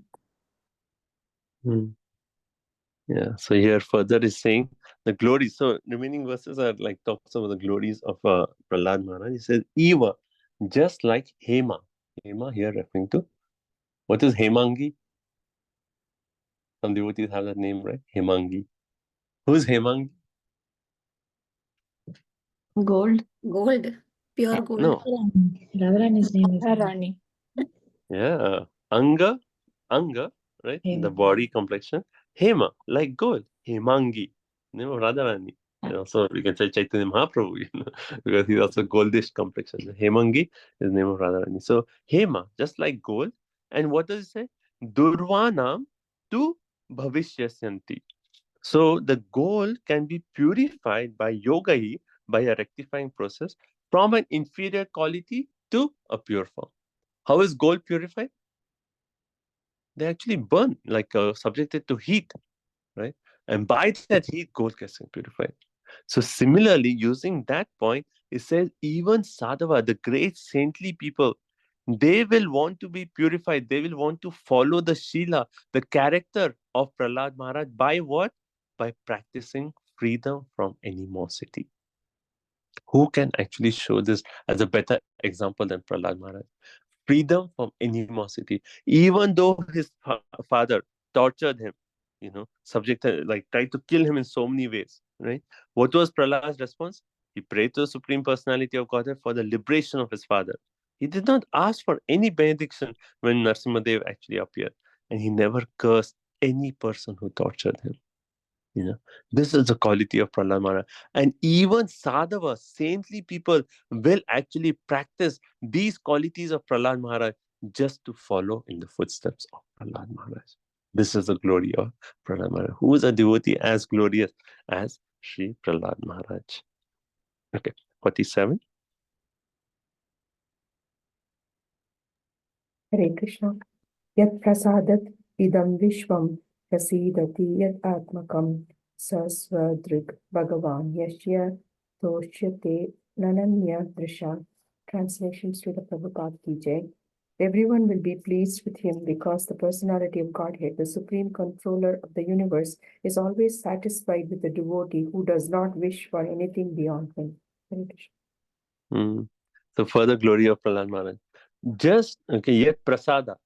Yeah, so here further is saying the glories. So remaining verses are like talks about the glories of Prahlad Maharaj. He says, Eva, just like Hema. Hema here referring to, what is Hemangi? Some devotees have that name, right? Hemangi. Who's Hemangi? Gold. Gold. Pure gold. No. Radharani's name is Rani. Yeah. Anga, right? The Hema. body complexion. Hema, like gold. Hemangi, name of Radharani. And also, we can say Chaitanya Mahaprabhu, because he's also goldish complexion. Hemangi is name of Radharani. So, Hema, just like gold. And what does it say? Durvanam tu bhavishyasanti. So, the gold can be purified by yoga, by a rectifying process from an inferior quality to a pure form. How is gold purified? They actually burn, like subjected to heat, right? And by that heat, gold gets purified. So similarly, using that point, it says even sadhava, the great saintly people, they will want to be purified. They will want to follow the Shila, the character of Prahlad Maharaj. By what? By practicing freedom from animosity. Who can actually show this as a better example than Prahlad Maharaj? Freedom from animosity. Even though his father tortured him, subjected, like tried to kill him in so many ways, right? What was Prahlad's response? He prayed to the Supreme Personality of Godhead for the liberation of his father. He did not ask for any benediction when Narsimhadev actually appeared, and he never cursed any person who tortured him. This is the quality of Prahlad Maharaj. And even sadhava, saintly people, will actually practice these qualities of Prahlad Maharaj just to follow in the footsteps of Prahlad Maharaj. This is the glory of Prahlad Maharaj. Who is a devotee as glorious as Sri Prahlad Maharaj? Okay, 47. Hare Krishna. Yat prasadat idam vishvam prasidati yat atmakam sasvadrig bhagavan yashya toshyate nananya drisha. Translation Srila Prabhupada Ki Jai. Everyone will be pleased with him because the personality of Godhead, the supreme controller of the universe, is always satisfied with the devotee who does not wish for anything beyond him. Hare Krishna. So further glory of Prahlad Maharaj. Just, okay, yet prasadam.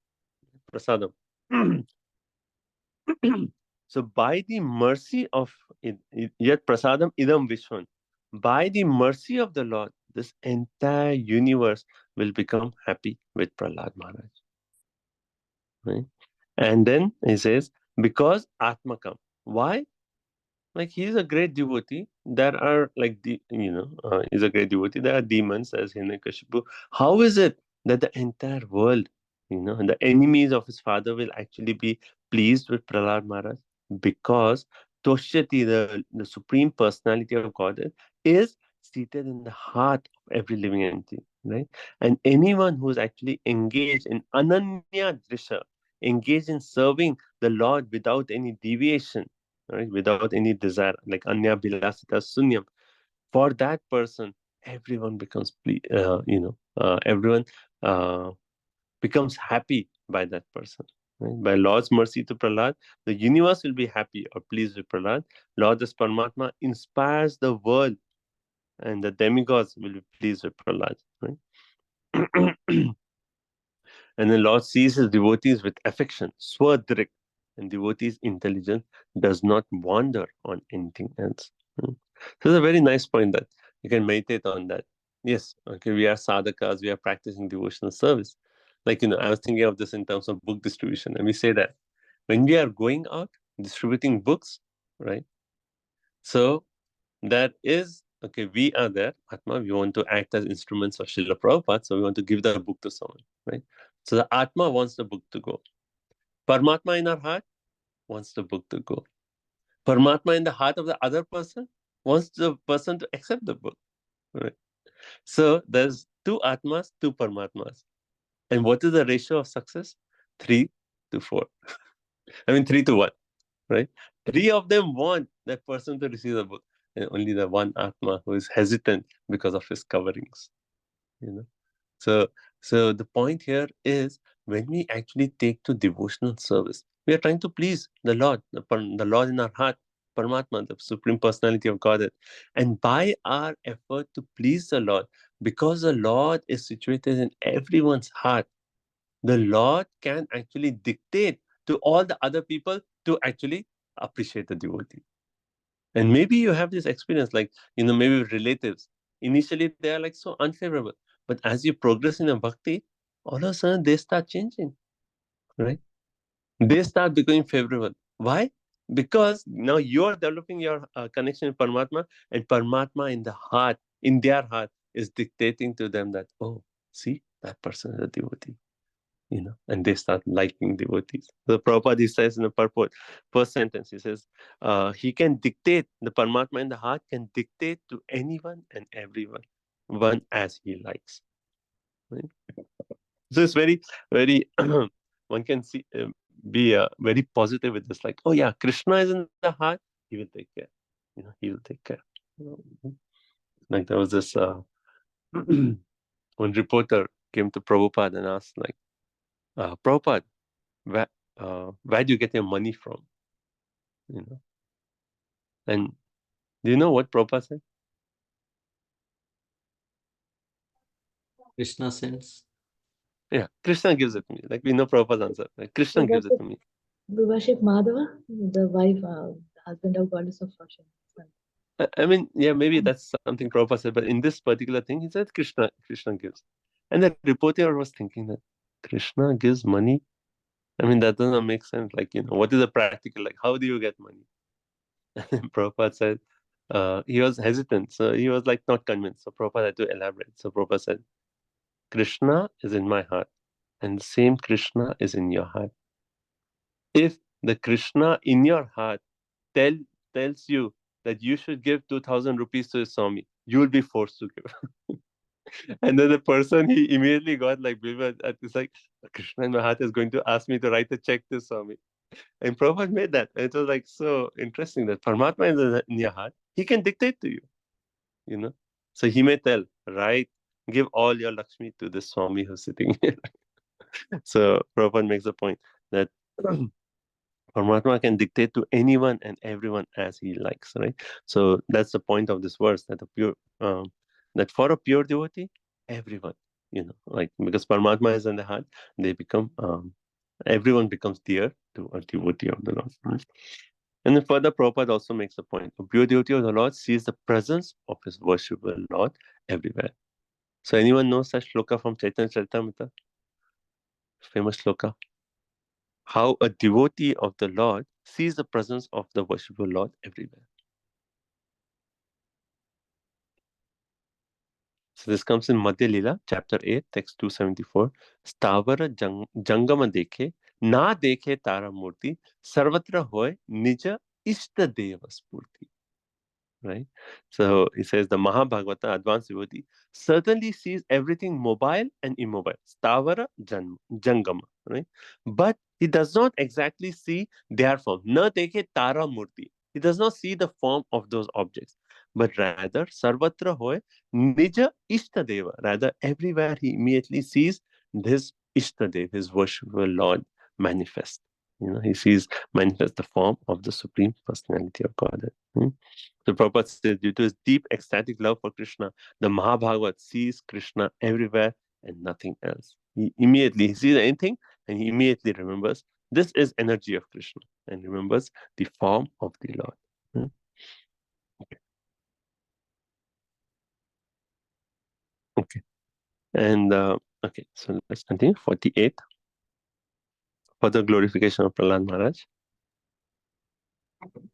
So by the mercy of yet prasadam idam vishwan, by the mercy of the Lord, this entire universe will become happy with Prahlad Maharaj. Right? And then he says, because Atmakam. Why? Like he's a great devotee. There are he's a great devotee. There are demons as Hiranyakashipu. How is it that the entire world, the enemies of his father will actually be pleased with Prahlad Maharaj? Because Toshyati, the supreme personality of Godhead, is seated in the heart of every living entity, right? And anyone who is actually engaged in Ananya Drisha, engaged in serving the Lord without any deviation, right, without any desire, like anya bilasita sunyam, for that person everyone becomes everyone uh, becomes happy by that person, right? By Lord's mercy to Prahlad, the universe will be happy or pleased with Prahlad. Lord as Paramatma inspires the world, and the demigods will be pleased with Prahlad, right? And the Lord sees his devotees with affection, swadrik, and devotees' intelligence does not wander on anything else. So it's a very nice point that you can meditate on that. Yes, okay, we are sadhakas, we are practicing devotional service. Like, I was thinking of this in terms of book distribution, and we say that when we are going out distributing books, right? So that is, okay, we are there, Atma, we want to act as instruments of Srila Prabhupada, so we want to give the book to someone, right? So the Atma wants the book to go. Paramatma in our heart wants the book to go. Paramatma in the heart of the other person wants the person to accept the book, right? So there's two Atmas, two Paramatmas. And what is the ratio of success? 3 to 4. I mean, 3 to 1, right? 3 of them want that person to receive the book, and only the one Atma who is hesitant because of his coverings, you know. So the point here is, when we actually take to devotional service, we are trying to please the Lord, the Lord in our heart, Paramatma, the Supreme Personality of Godhead. And by our effort to please the Lord, because the Lord is situated in everyone's heart, the Lord can actually dictate to all the other people to actually appreciate the devotee. And maybe you have this experience, like, maybe with relatives. Initially, they are like so unfavorable. But as you progress in a bhakti, all of a sudden they start changing, right? They start becoming favorable. Why? Because now you're developing your connection with Paramatma, and Paramatma in their heart, is dictating to them that, oh, see, that person is a devotee, and they start liking devotees. The Prabhupada, he says in the purport, first sentence, he says, he can dictate, the Paramatma in the heart can dictate to anyone and everyone, one as he likes. Right? So it's very, very, one can see, be very positive with this, like, oh yeah, Krishna is in the heart, he will take care. He will take care. Like there was this one reporter came to Prabhupada and asked, like, Prabhupada, where do you get your money from? And do you know what Prabhupada said? Krishna sends. Yeah, Krishna gives it to me. Like we know Prabhupada's answer. Like, Krishna gives it to me. We worship Madhava, the wife, the husband of goddess of fortune. I mean, yeah, maybe that's something Prabhupada said, but in this particular thing, he said Krishna gives. And the reporter was thinking that Krishna gives money. I mean, that doesn't make sense. Like, what is the practical? Like, how do you get money? And Prabhupada said, he was hesitant. So he was like not convinced. So Prabhupada had to elaborate. So Prabhupada said, Krishna is in my heart, and the same Krishna is in your heart. If the Krishna in your heart tells you that you should give 2,000 rupees to Swami, you will be forced to give. And then the person, he immediately got like, it's like, Krishna in my heart is going to ask me to write a check to Swami. And Prabhupada made that. And it was like so interesting that Paramatma is in your heart. He can dictate to you. So he may tell, right, give all your Lakshmi to the Swami who's sitting here. So Prabhupada makes the point that Paramatma can dictate to anyone and everyone as he likes, right? So that's the point of this verse, that that for a pure devotee, everyone, like because Paramatma is in the heart, they become everyone becomes dear to a devotee of the Lord. Right? And then further, Prabhupada also makes a point: a pure devotee of the Lord sees the presence of his worshipful Lord everywhere. So anyone knows such shloka from Chaitanya Charitamrita? Famous shloka. How a devotee of the Lord sees the presence of the worshipful Lord everywhere. So this comes in Madhya Lila, chapter 8, text 274. Stavara jangama dekhe, na dekhe tara murti, sarvatra hoy nija ishta deva spurti. Right? So he says the Mahabhagavata, advanced devotee, certainly sees everything mobile and immobile. Stavara jangama. Right? But he does not exactly see their form. Na dekhe tara murti. He does not see the form of those objects. But rather, sarvatra hoy nija ishtadeva. Rather, everywhere he immediately sees this ishtadev, his worshipful Lord, manifest. He sees manifest the form of the Supreme Personality of Godhead. The Prabhupada says, due to his deep ecstatic love for Krishna, the Mahabhagavat sees Krishna everywhere and nothing else. He sees anything and he immediately remembers this is energy of Krishna and remembers the form of the Lord. Okay. And okay, so let's continue. 48. For the glorification of Prahlad Maharaj.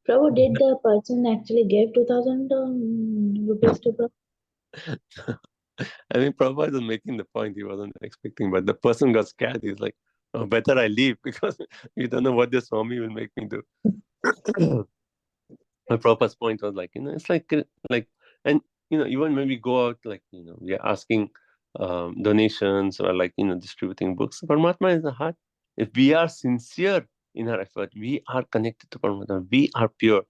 Prabhu, did the person actually give 2,000 rupees to Prabhu? I mean, Prabhupada was making the point he wasn't expecting, but the person got scared. He's like, oh, better I leave because you don't know what this Swami will make me do. My Prabhupada's point was like, it's like, and, even when we go out, like, we are asking donations or like, distributing books, Paramatma is the heart. If we are sincere in our effort, we are connected to Paramatma, we are pure.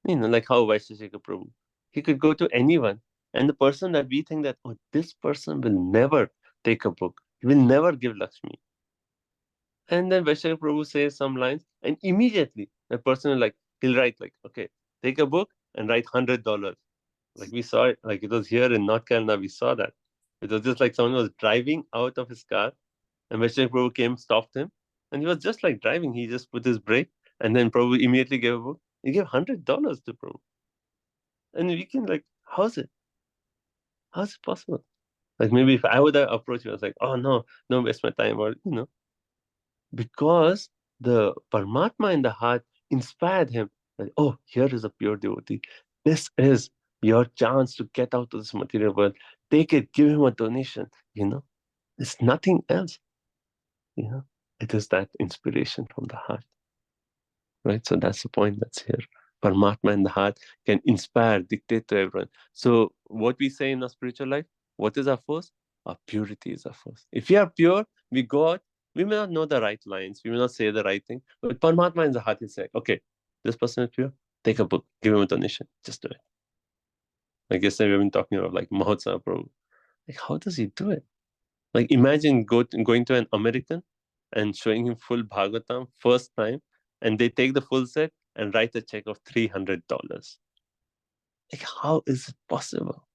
Like how Vaisheshika Prabhu, he could go to anyone, and the person that we think that, oh, this person will never take a book, he will never give Lakshmi. And then Vaisheshika Prabhu says some lines, and immediately the person will he'll write like, okay, take a book and write $100. Like we saw it, like it was here in North Carolina, we saw that. It was just like someone was driving out of his car, and Vaisheshika Prabhu came, stopped him, and he was just like driving. He just put his brake, and then Prabhu immediately gave a book. He gave $100 to Prabhu. And we can how's it? How's it possible? Like maybe if I would have approached you, I was like, oh no, don't waste my time, or because the Paramatma in the heart inspired him. Like, oh, here is a pure devotee. This is your chance to get out of this material world. Take it, give him a donation. It's nothing else. It is that inspiration from the heart. Right? So that's the point that's here. Paramatma in the heart can inspire, dictate to everyone. So what we say in our spiritual life, what is our force? Our purity is our force. If we are pure, we go out, we may not know the right lines, we may not say the right thing, but Paramatma in the heart is like, okay, this person is pure, take a book, give him a donation, just do it. Like yesterday we've been talking about like Mahotsav Prabhu. Like how does he do it? Like imagine going to an American and showing him full Bhagavatam first time, and they take the full set and write a check of $300. Like how is it possible?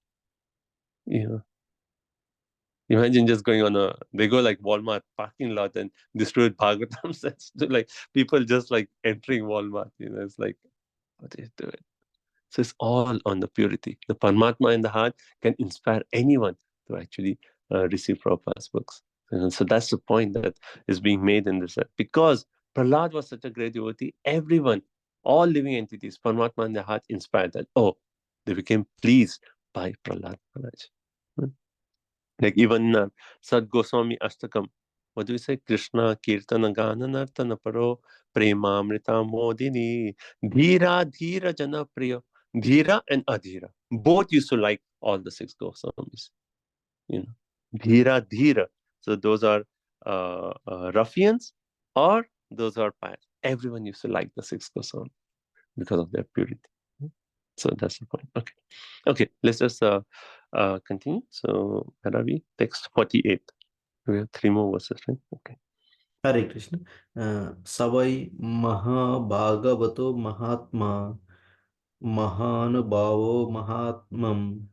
Imagine just going they go like Walmart parking lot and distribute Bhagavatam sets to like people just like entering Walmart. It's like, how do you do it? So it's all on the purity. The Paramatma in the heart can inspire anyone to actually receive Prabhupada's books. So that's the point that is being made in this. Because Prahlad was such a great devotee, everyone, all living entities, Paramatma in the heart inspired that. Oh, they became pleased by Prahlad Maharaj. Like even Sad Goswami Ashtakam, what do we say? Krishna Kirtana Gana Nartana Paro Premamrita Modini Dhira Dhira Jana Priya. Dhira and Adhira. Both used to like all the six Goswamis. Dhira Dhira. So those are ruffians or those are pious. Everyone used to like the six Goswamis because of their purity. So that's the point. Okay, let's just continue. So where are we? Text 48. We have 3 more verses, right? Okay. Hare Krishna. Savai Mahabhagavato Mahatma Mahanubhavo Mahatmam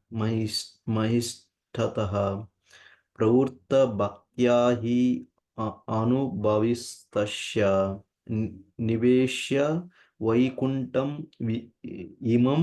Mahisthatah Pravurta Bhaktya hi Anubhavistasya Niveshya Vaikuntam Imam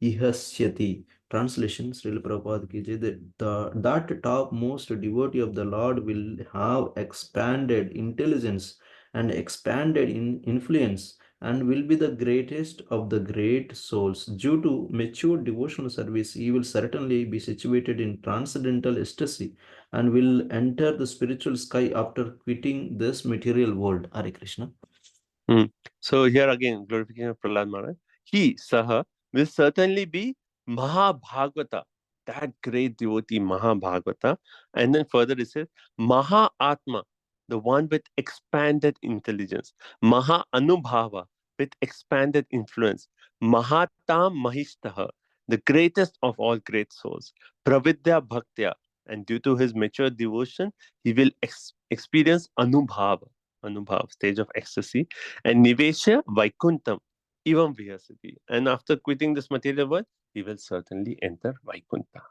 Ihasyati. Translation, Srila Prabhupada ki jai, that topmost devotee of the Lord will have expanded intelligence and expanded in influence and will be the greatest of the great souls. Due to mature devotional service, he will certainly be situated in transcendental ecstasy and will enter the spiritual sky after quitting this material world. Hare Krishna. So here again, glorification of Prahlad Maharaj. He, Saha, will certainly be Mahabhagavata, that great devotee Mahabhagavata. And then further it says, Maha Atma, the one with expanded intelligence. Maha Anubhava, with expanded influence. Mahatam Mahishtaha, the greatest of all great souls. Pravidya Bhaktya, and due to his mature devotion, he will experience Anubhava, stage of ecstasy, and Nivesha Vaikuntam, Evam Vihasati. And after quitting this material world, he will certainly enter Vaikunta.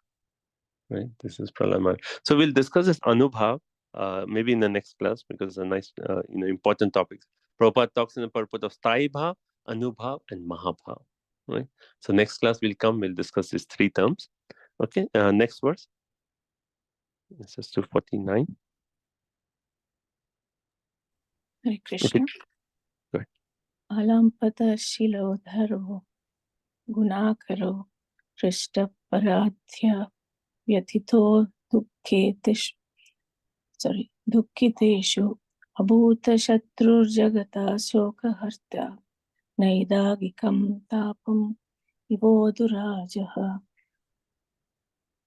Right? This is Prahlad. So we'll discuss this Anubhav maybe in the next class because it's a nice, important topic. Prabhupada talks in the purport of Sthayi Bhav, Anubhav, and Mahabhav. Right? So next class we'll discuss these 3 terms. Okay, next verse. This is 249. Hare Krishna. Okay. Alampada Shilodharo Gunakaro Krishta Paradhya Vyatito Dukkiteshu Abhuta Shatrur Jagata Shoka Harta Naidagikam Tapam Ivodurajaha.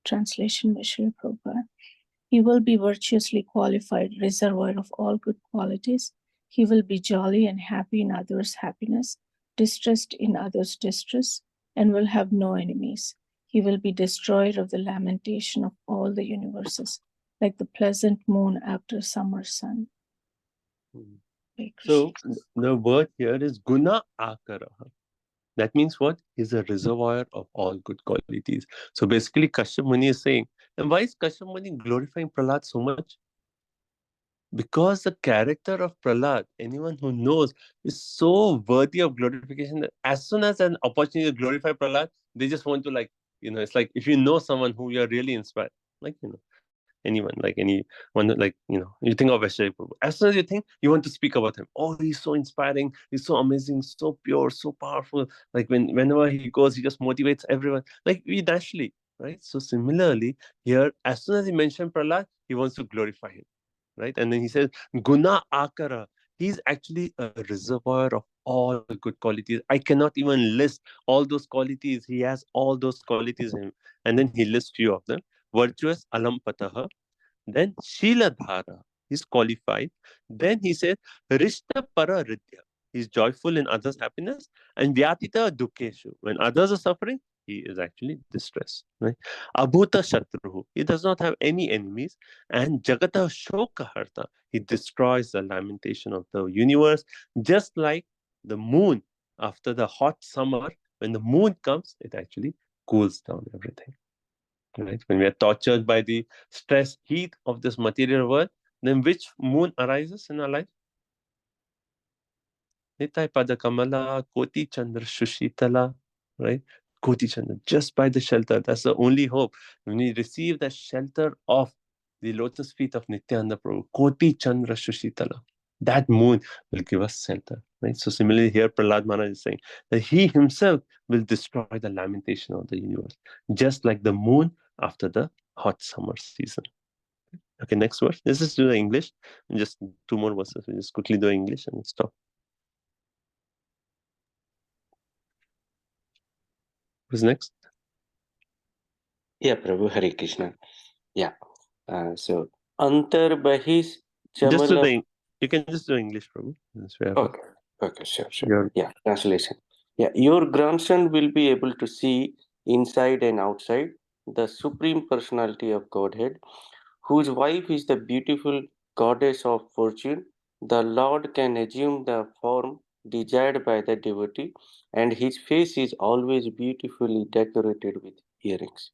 Translation by Srila Prabhupada. He will be virtuously qualified, reservoir of all good qualities. He will be jolly and happy in others' happiness, distressed in others' distress, and will have no enemies. He will be destroyer of the lamentation of all the universes, like the pleasant moon after summer sun. So the word here is Guna Akaraha. That means what? He's a reservoir of all good qualities. So basically, Kashyap Muni is saying, and why is Kashyap Muni glorifying Prahlad so much? Because the character of Prahlad, anyone who knows, is so worthy of glorification that as soon as an opportunity to glorify Prahlad, they just want to it's like if you know someone who you're really inspired, like, anyone, like anyone, like, you think of SJ Prabhu. As soon as you think, you want to speak about him. Oh, he's so inspiring, he's so amazing, so pure, so powerful. Like whenever he goes, he just motivates everyone. Like we naturally, right? So similarly, here, as soon as he mentioned Prahlad, he wants to glorify him, right? And then he says, Guna Akara. He's actually a reservoir of all good qualities. I cannot even list all those qualities. He has all those qualities in him. And then he lists few of them. Virtuous Alampataha, then Shiladhara, he's qualified. Then he says Rishta Pararidya, he's joyful in others' happiness. And Vyatita Dukeshu, when others are suffering, he is actually distressed. Right? Abhuta Shatruhu, he does not have any enemies. And Jagata Shokaharta, he destroys the lamentation of the universe, just like the moon after the hot summer. When the moon comes, it actually cools down everything. Right? When we are tortured by the stress, heat of this material world, then which moon arises in our life? Nitai Pada Kamala, Koti Chandra Shushitala, right? Koti Chandra, just by the shelter. That's the only hope. When we receive the shelter of the lotus feet of Nityananda Prabhu, Koti Chandra Shushitala, that moon will give us shelter. Right? So similarly here, Prahlad Maharaj is saying that he himself will destroy the lamentation of the universe, just like the moon after the hot summer season. Okay, next verse. Let's just do the English. Just two more verses. We just quickly do English and stop. Who's next? Yeah, Prabhu, Hare Krishna. Yeah. So, Antar Bahis Just do Jamala. you can just do English, Prabhu. Okay. Okay, sure. Yeah, translation. Yeah, your grandson will be able to see inside and outside the Supreme Personality of Godhead, whose wife is the beautiful goddess of fortune. The Lord can assume the form desired by the devotee, and his face is always beautifully decorated with earrings.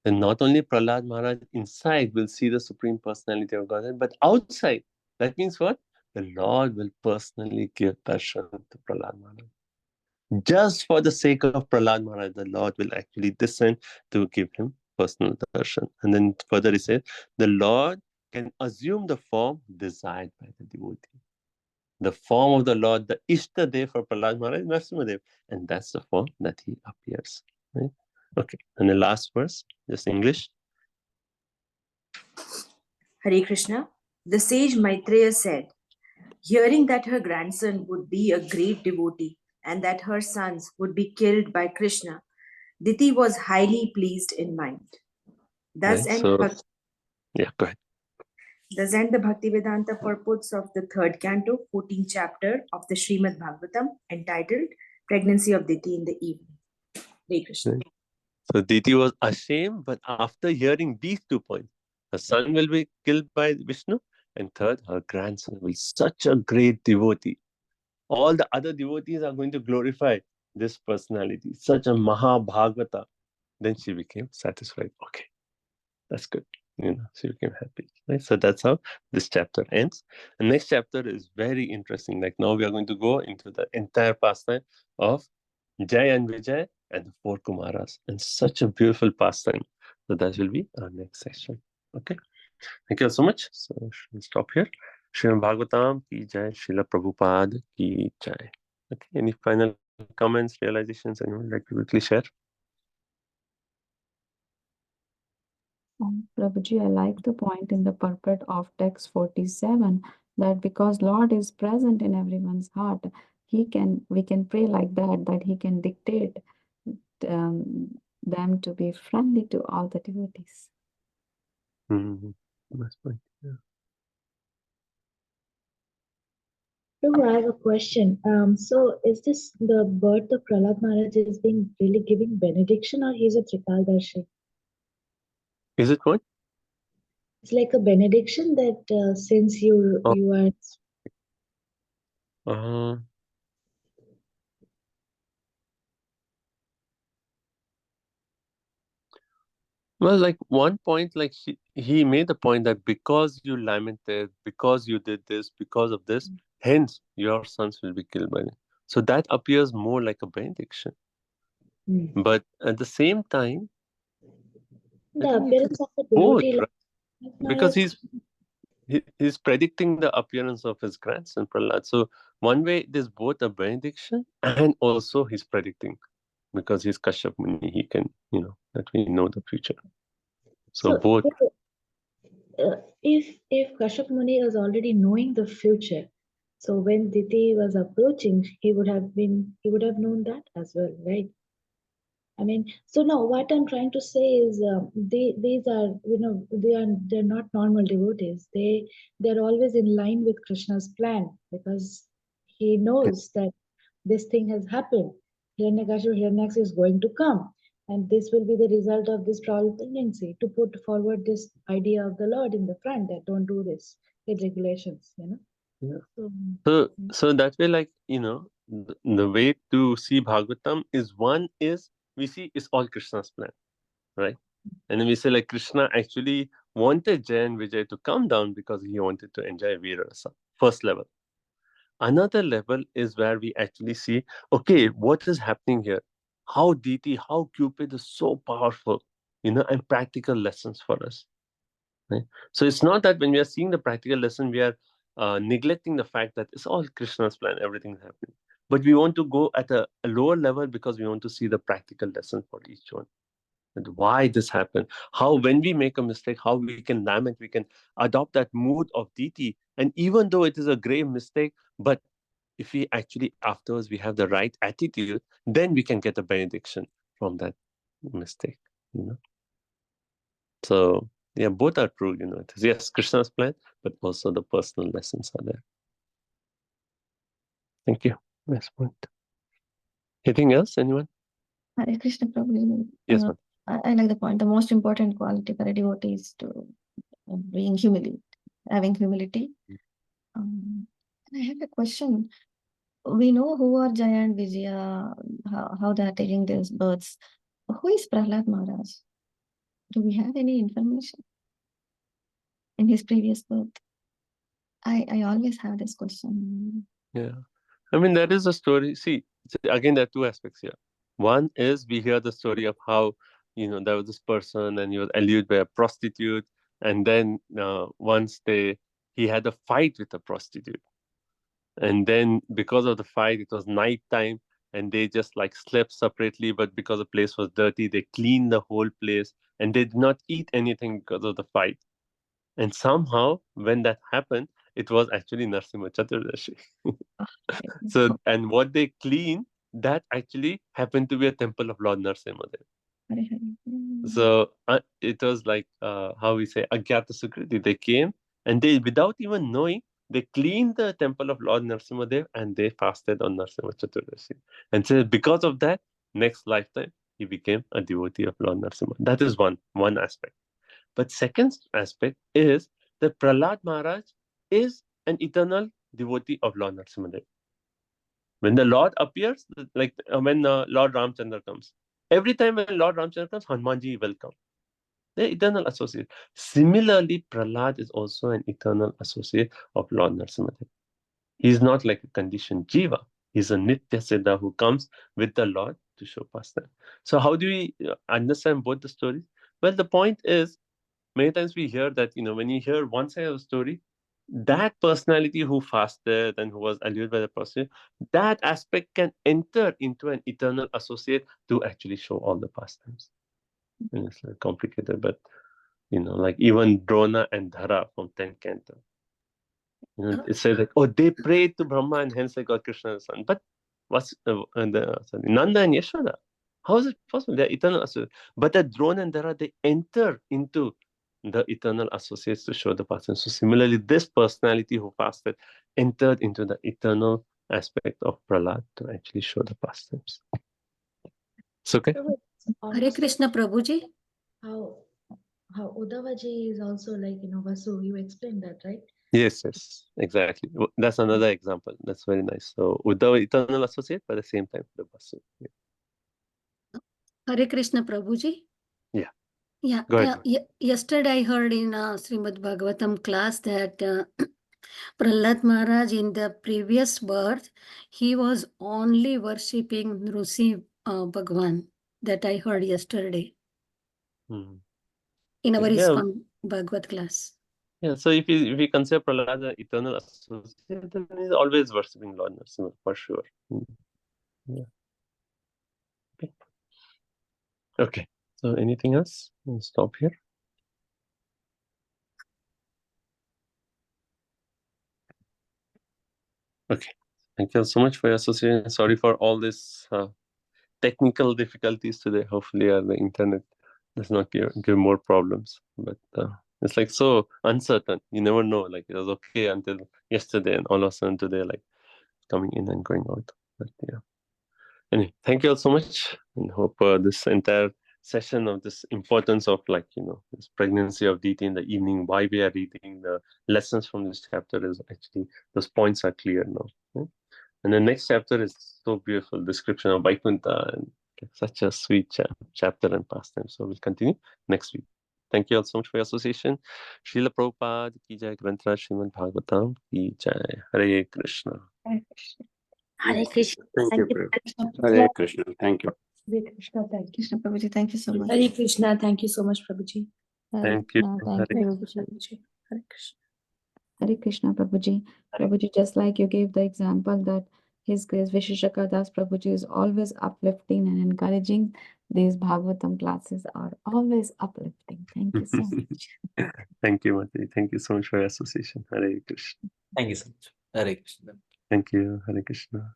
And not only Prahlad Maharaj inside will see the Supreme Personality of Godhead, but outside. That means what? The Lord will personally give darshan to Prahlad Maharaj. Just for the sake of Prahlad Maharaj, the Lord will actually descend to give him personal darshan. And then further he says, the Lord can assume the form desired by the devotee. The form of the Lord, the Ishtadev for Prahlad Maharaj is Narasimhadev. And that's the form that he appears. Right? Okay, and the last verse, just English. Hare Krishna. The sage Maitreya said, hearing that her grandson would be a great devotee and that her sons would be killed by Krishna, Diti was highly pleased in mind. Thus Right, end, so, yeah, go ahead. Thus end the Bhaktivedanta purports of the third canto, 14th chapter of the Srimad Bhagavatam, entitled Pregnancy of Diti in the Evening. Hare Krishna. Right. So Diti was ashamed, but after hearing these 2 points, her son will be killed by Vishnu, and third, her grandson will be such a great devotee. All the other devotees are going to glorify this personality, such a Mahabhagavata. Then she became satisfied. Okay, that's good. She became happy. Right? So that's how this chapter ends. The next chapter is very interesting. Like now we are going to go into the entire pastime of Jay and Vijay and the four Kumaras. And such a beautiful pastime. So that will be our next session. Okay. Thank you so much. So we'll stop here. Srimad Bhagavatam ki jai, Srila Prabhupada ki jai. Okay. Any final comments, realizations anyone would like to quickly share? Prabhuji, I like the point in the purport of text 47 that because Lord is present in everyone's heart, we can pray like that he can dictate them to be friendly to all the devotees. Nice point. Yeah. So I have a question. So is this the birth of Prahlad Maharaj is being really giving benediction, or he's a Trikaldarshi? Is it what? It's like a benediction that since you are. Well, like one point, like he made the point that because you lamented, because you did this, because of this, hence your sons will be killed by them. So that appears more like a benediction. Hmm. But at the same time, I The think it is appearance of a both, devotee right? like Because Maharaj. he's predicting the appearance of his grandson Prahlad. So one way it is both a benediction and also he's predicting, because he's Kashyap Muni, he can, that we know the future. So So both. if Kashyap Muni is already knowing the future, so when Diti was approaching, he would have known that as well, right? I mean, so now what I'm trying to say is, these are, they're not normal devotees. They're always in line with Krishna's plan, because he knows that this thing has happened. Hiranyakashipu, Hiranyaksha is going to come, and this will be the result of this trial pregnancy, to put forward this idea of the Lord in the front, that don't do this with regulations, Yeah. So, So that way, like, the way to see Bhagavatam is, one is we see it's all Krishna's plan, right? And then we say, like, Krishna actually wanted Jay and Vijay to come down because he wanted to enjoy Virasa. First level. Another level is where we actually see, okay, what is happening here? How Diti, how Cupid is so powerful, and practical lessons for us. Right? So it's not that when we are seeing the practical lesson, we are neglecting the fact that it's all Krishna's plan, everything's happening. But we want to go at a lower level because we want to see the practical lesson for each one. And why this happened, how when we make a mistake, how we can lament, we can adopt that mood of Diti. And even though it is a grave mistake, but if we actually afterwards we have the right attitude, then we can get a benediction from that mistake. So yeah, both are true. It is, yes, Krishna's plan, but also the personal lessons are there. Thank you. Nice point. Anything else, anyone? Hare Krishna Prabhuji. Yes, ma'am. I like the point. The most important quality for a devotee is to being humility, having humility. I have a question. We know who are Jaya and Vijaya, how they are taking their births. Who is Prahlad Maharaj? Do we have any information in his previous birth? I always have this question. Yeah. I mean, that is a story. See, again, there are two aspects here. One is we hear the story of how, there was this person and he was allured by a prostitute. And then once he had a fight with a prostitute. And then because of the fight, it was night time and they just like slept separately. But because the place was dirty, they cleaned the whole place and they did not eat anything because of the fight. And somehow, when that happened, it was actually Narsimha Chaturdashi. So, and what they cleaned, that actually happened to be a temple of Lord Narsimha. So it was like how we say Agyata Sukriti. They came and they, without even knowing, they cleaned the temple of Lord Narsimha and they fasted on Narsimha Chaturdashi. And so because of that, next lifetime he became a devotee of Lord Narsimha. That is one aspect. But second aspect is that Prahlad Maharaj is an eternal devotee of Lord Narsimha. When the Lord appears, like when Lord Ramchandra comes, every time when Lord Ramchandra comes, Hanumanji will come. They're eternal associate. Similarly, Prahlad is also an eternal associate of Lord Narasimhadev. He's not like a conditioned jiva. He's a nitya siddha who comes with the Lord to show pastime. So how do we understand both the stories? Well, the point is, many times we hear that, when you hear one side of the story, that personality who fasted and who was allured by the prostitute, that aspect can enter into an eternal associate to actually show all the pastimes. And it's like complicated, but like even Drona and Dhara from 10th canto. It says like, oh, they prayed to Brahma and hence they got Krishna's son. But what's Nanda and Yashoda? How is it possible? They're eternal associates. But at Drona and Dhara, they enter into the eternal associates to show the pastime. So similarly, this personality who fasted entered into the eternal aspect of Prahlad to actually show the pastimes. It's okay? Hare Krishna Prabhuji. How Uddhavaji is also like, Vasu, you explained that, right? Yes, exactly. That's another example. That's very nice. So Uddhava, eternal associate, but at the same time, the Vasu. Hare Krishna Prabhuji. Yeah. Yeah. Go ahead. Yesterday I heard in Srimad Bhagavatam class that Prahlad Maharaj in the previous birth, he was only worshipping Nrusi Bhagwan. that I heard yesterday Hmm. in our Yeah. ISKCON Bhagavad class. Yeah, so if we consider Prahlad an eternal associate, then he's always worshipping Lord Narasimha for sure. Yeah. Okay. Okay. So anything else? We'll stop here. Okay. Thank you so much for your association. Sorry for all this technical difficulties today. Hopefully, the internet does not give more problems. But it's like so uncertain. You never know. Like it was okay until yesterday, and all of a sudden today, like coming in and going out. But yeah. Anyway, thank you all so much, and hope this entire session of this importance of this pregnancy of Diti in the evening, why we are reading the lessons from this chapter is actually those points are clear now. Okay? And the next chapter is so beautiful description of Vaikuntha and such a sweet chapter and pastime. So we'll continue next week. Thank you all so much for your association. Srila Prabhupada ki jai, Granthra Srimad Bhagavatam ki jai. Hare Krishna. Hare Krishna. Hare Krishna. Thank you, Thank you. Prabhu. Hare Krishna. Thank you. Hare Krishna, thank you. Krishna Prabhuji, thank you so much. Hare Krishna. Thank you so much, Prabhuji. Hare Thank you. Krishna. Thank Hare you, Thank you, Prabhuji. Prabhuji. Hare Krishna. Hare Krishna, Prabhuji. Prabhuji, just like you gave the example that His Grace Visheshaka Das Prabhuji is always uplifting and encouraging, these Bhagavatam classes are always uplifting. Thank you so much. Thank you, Mati. Thank you so much for your association. Hare Krishna. Thank you so much. Hare Krishna. Thank you. Hare Krishna.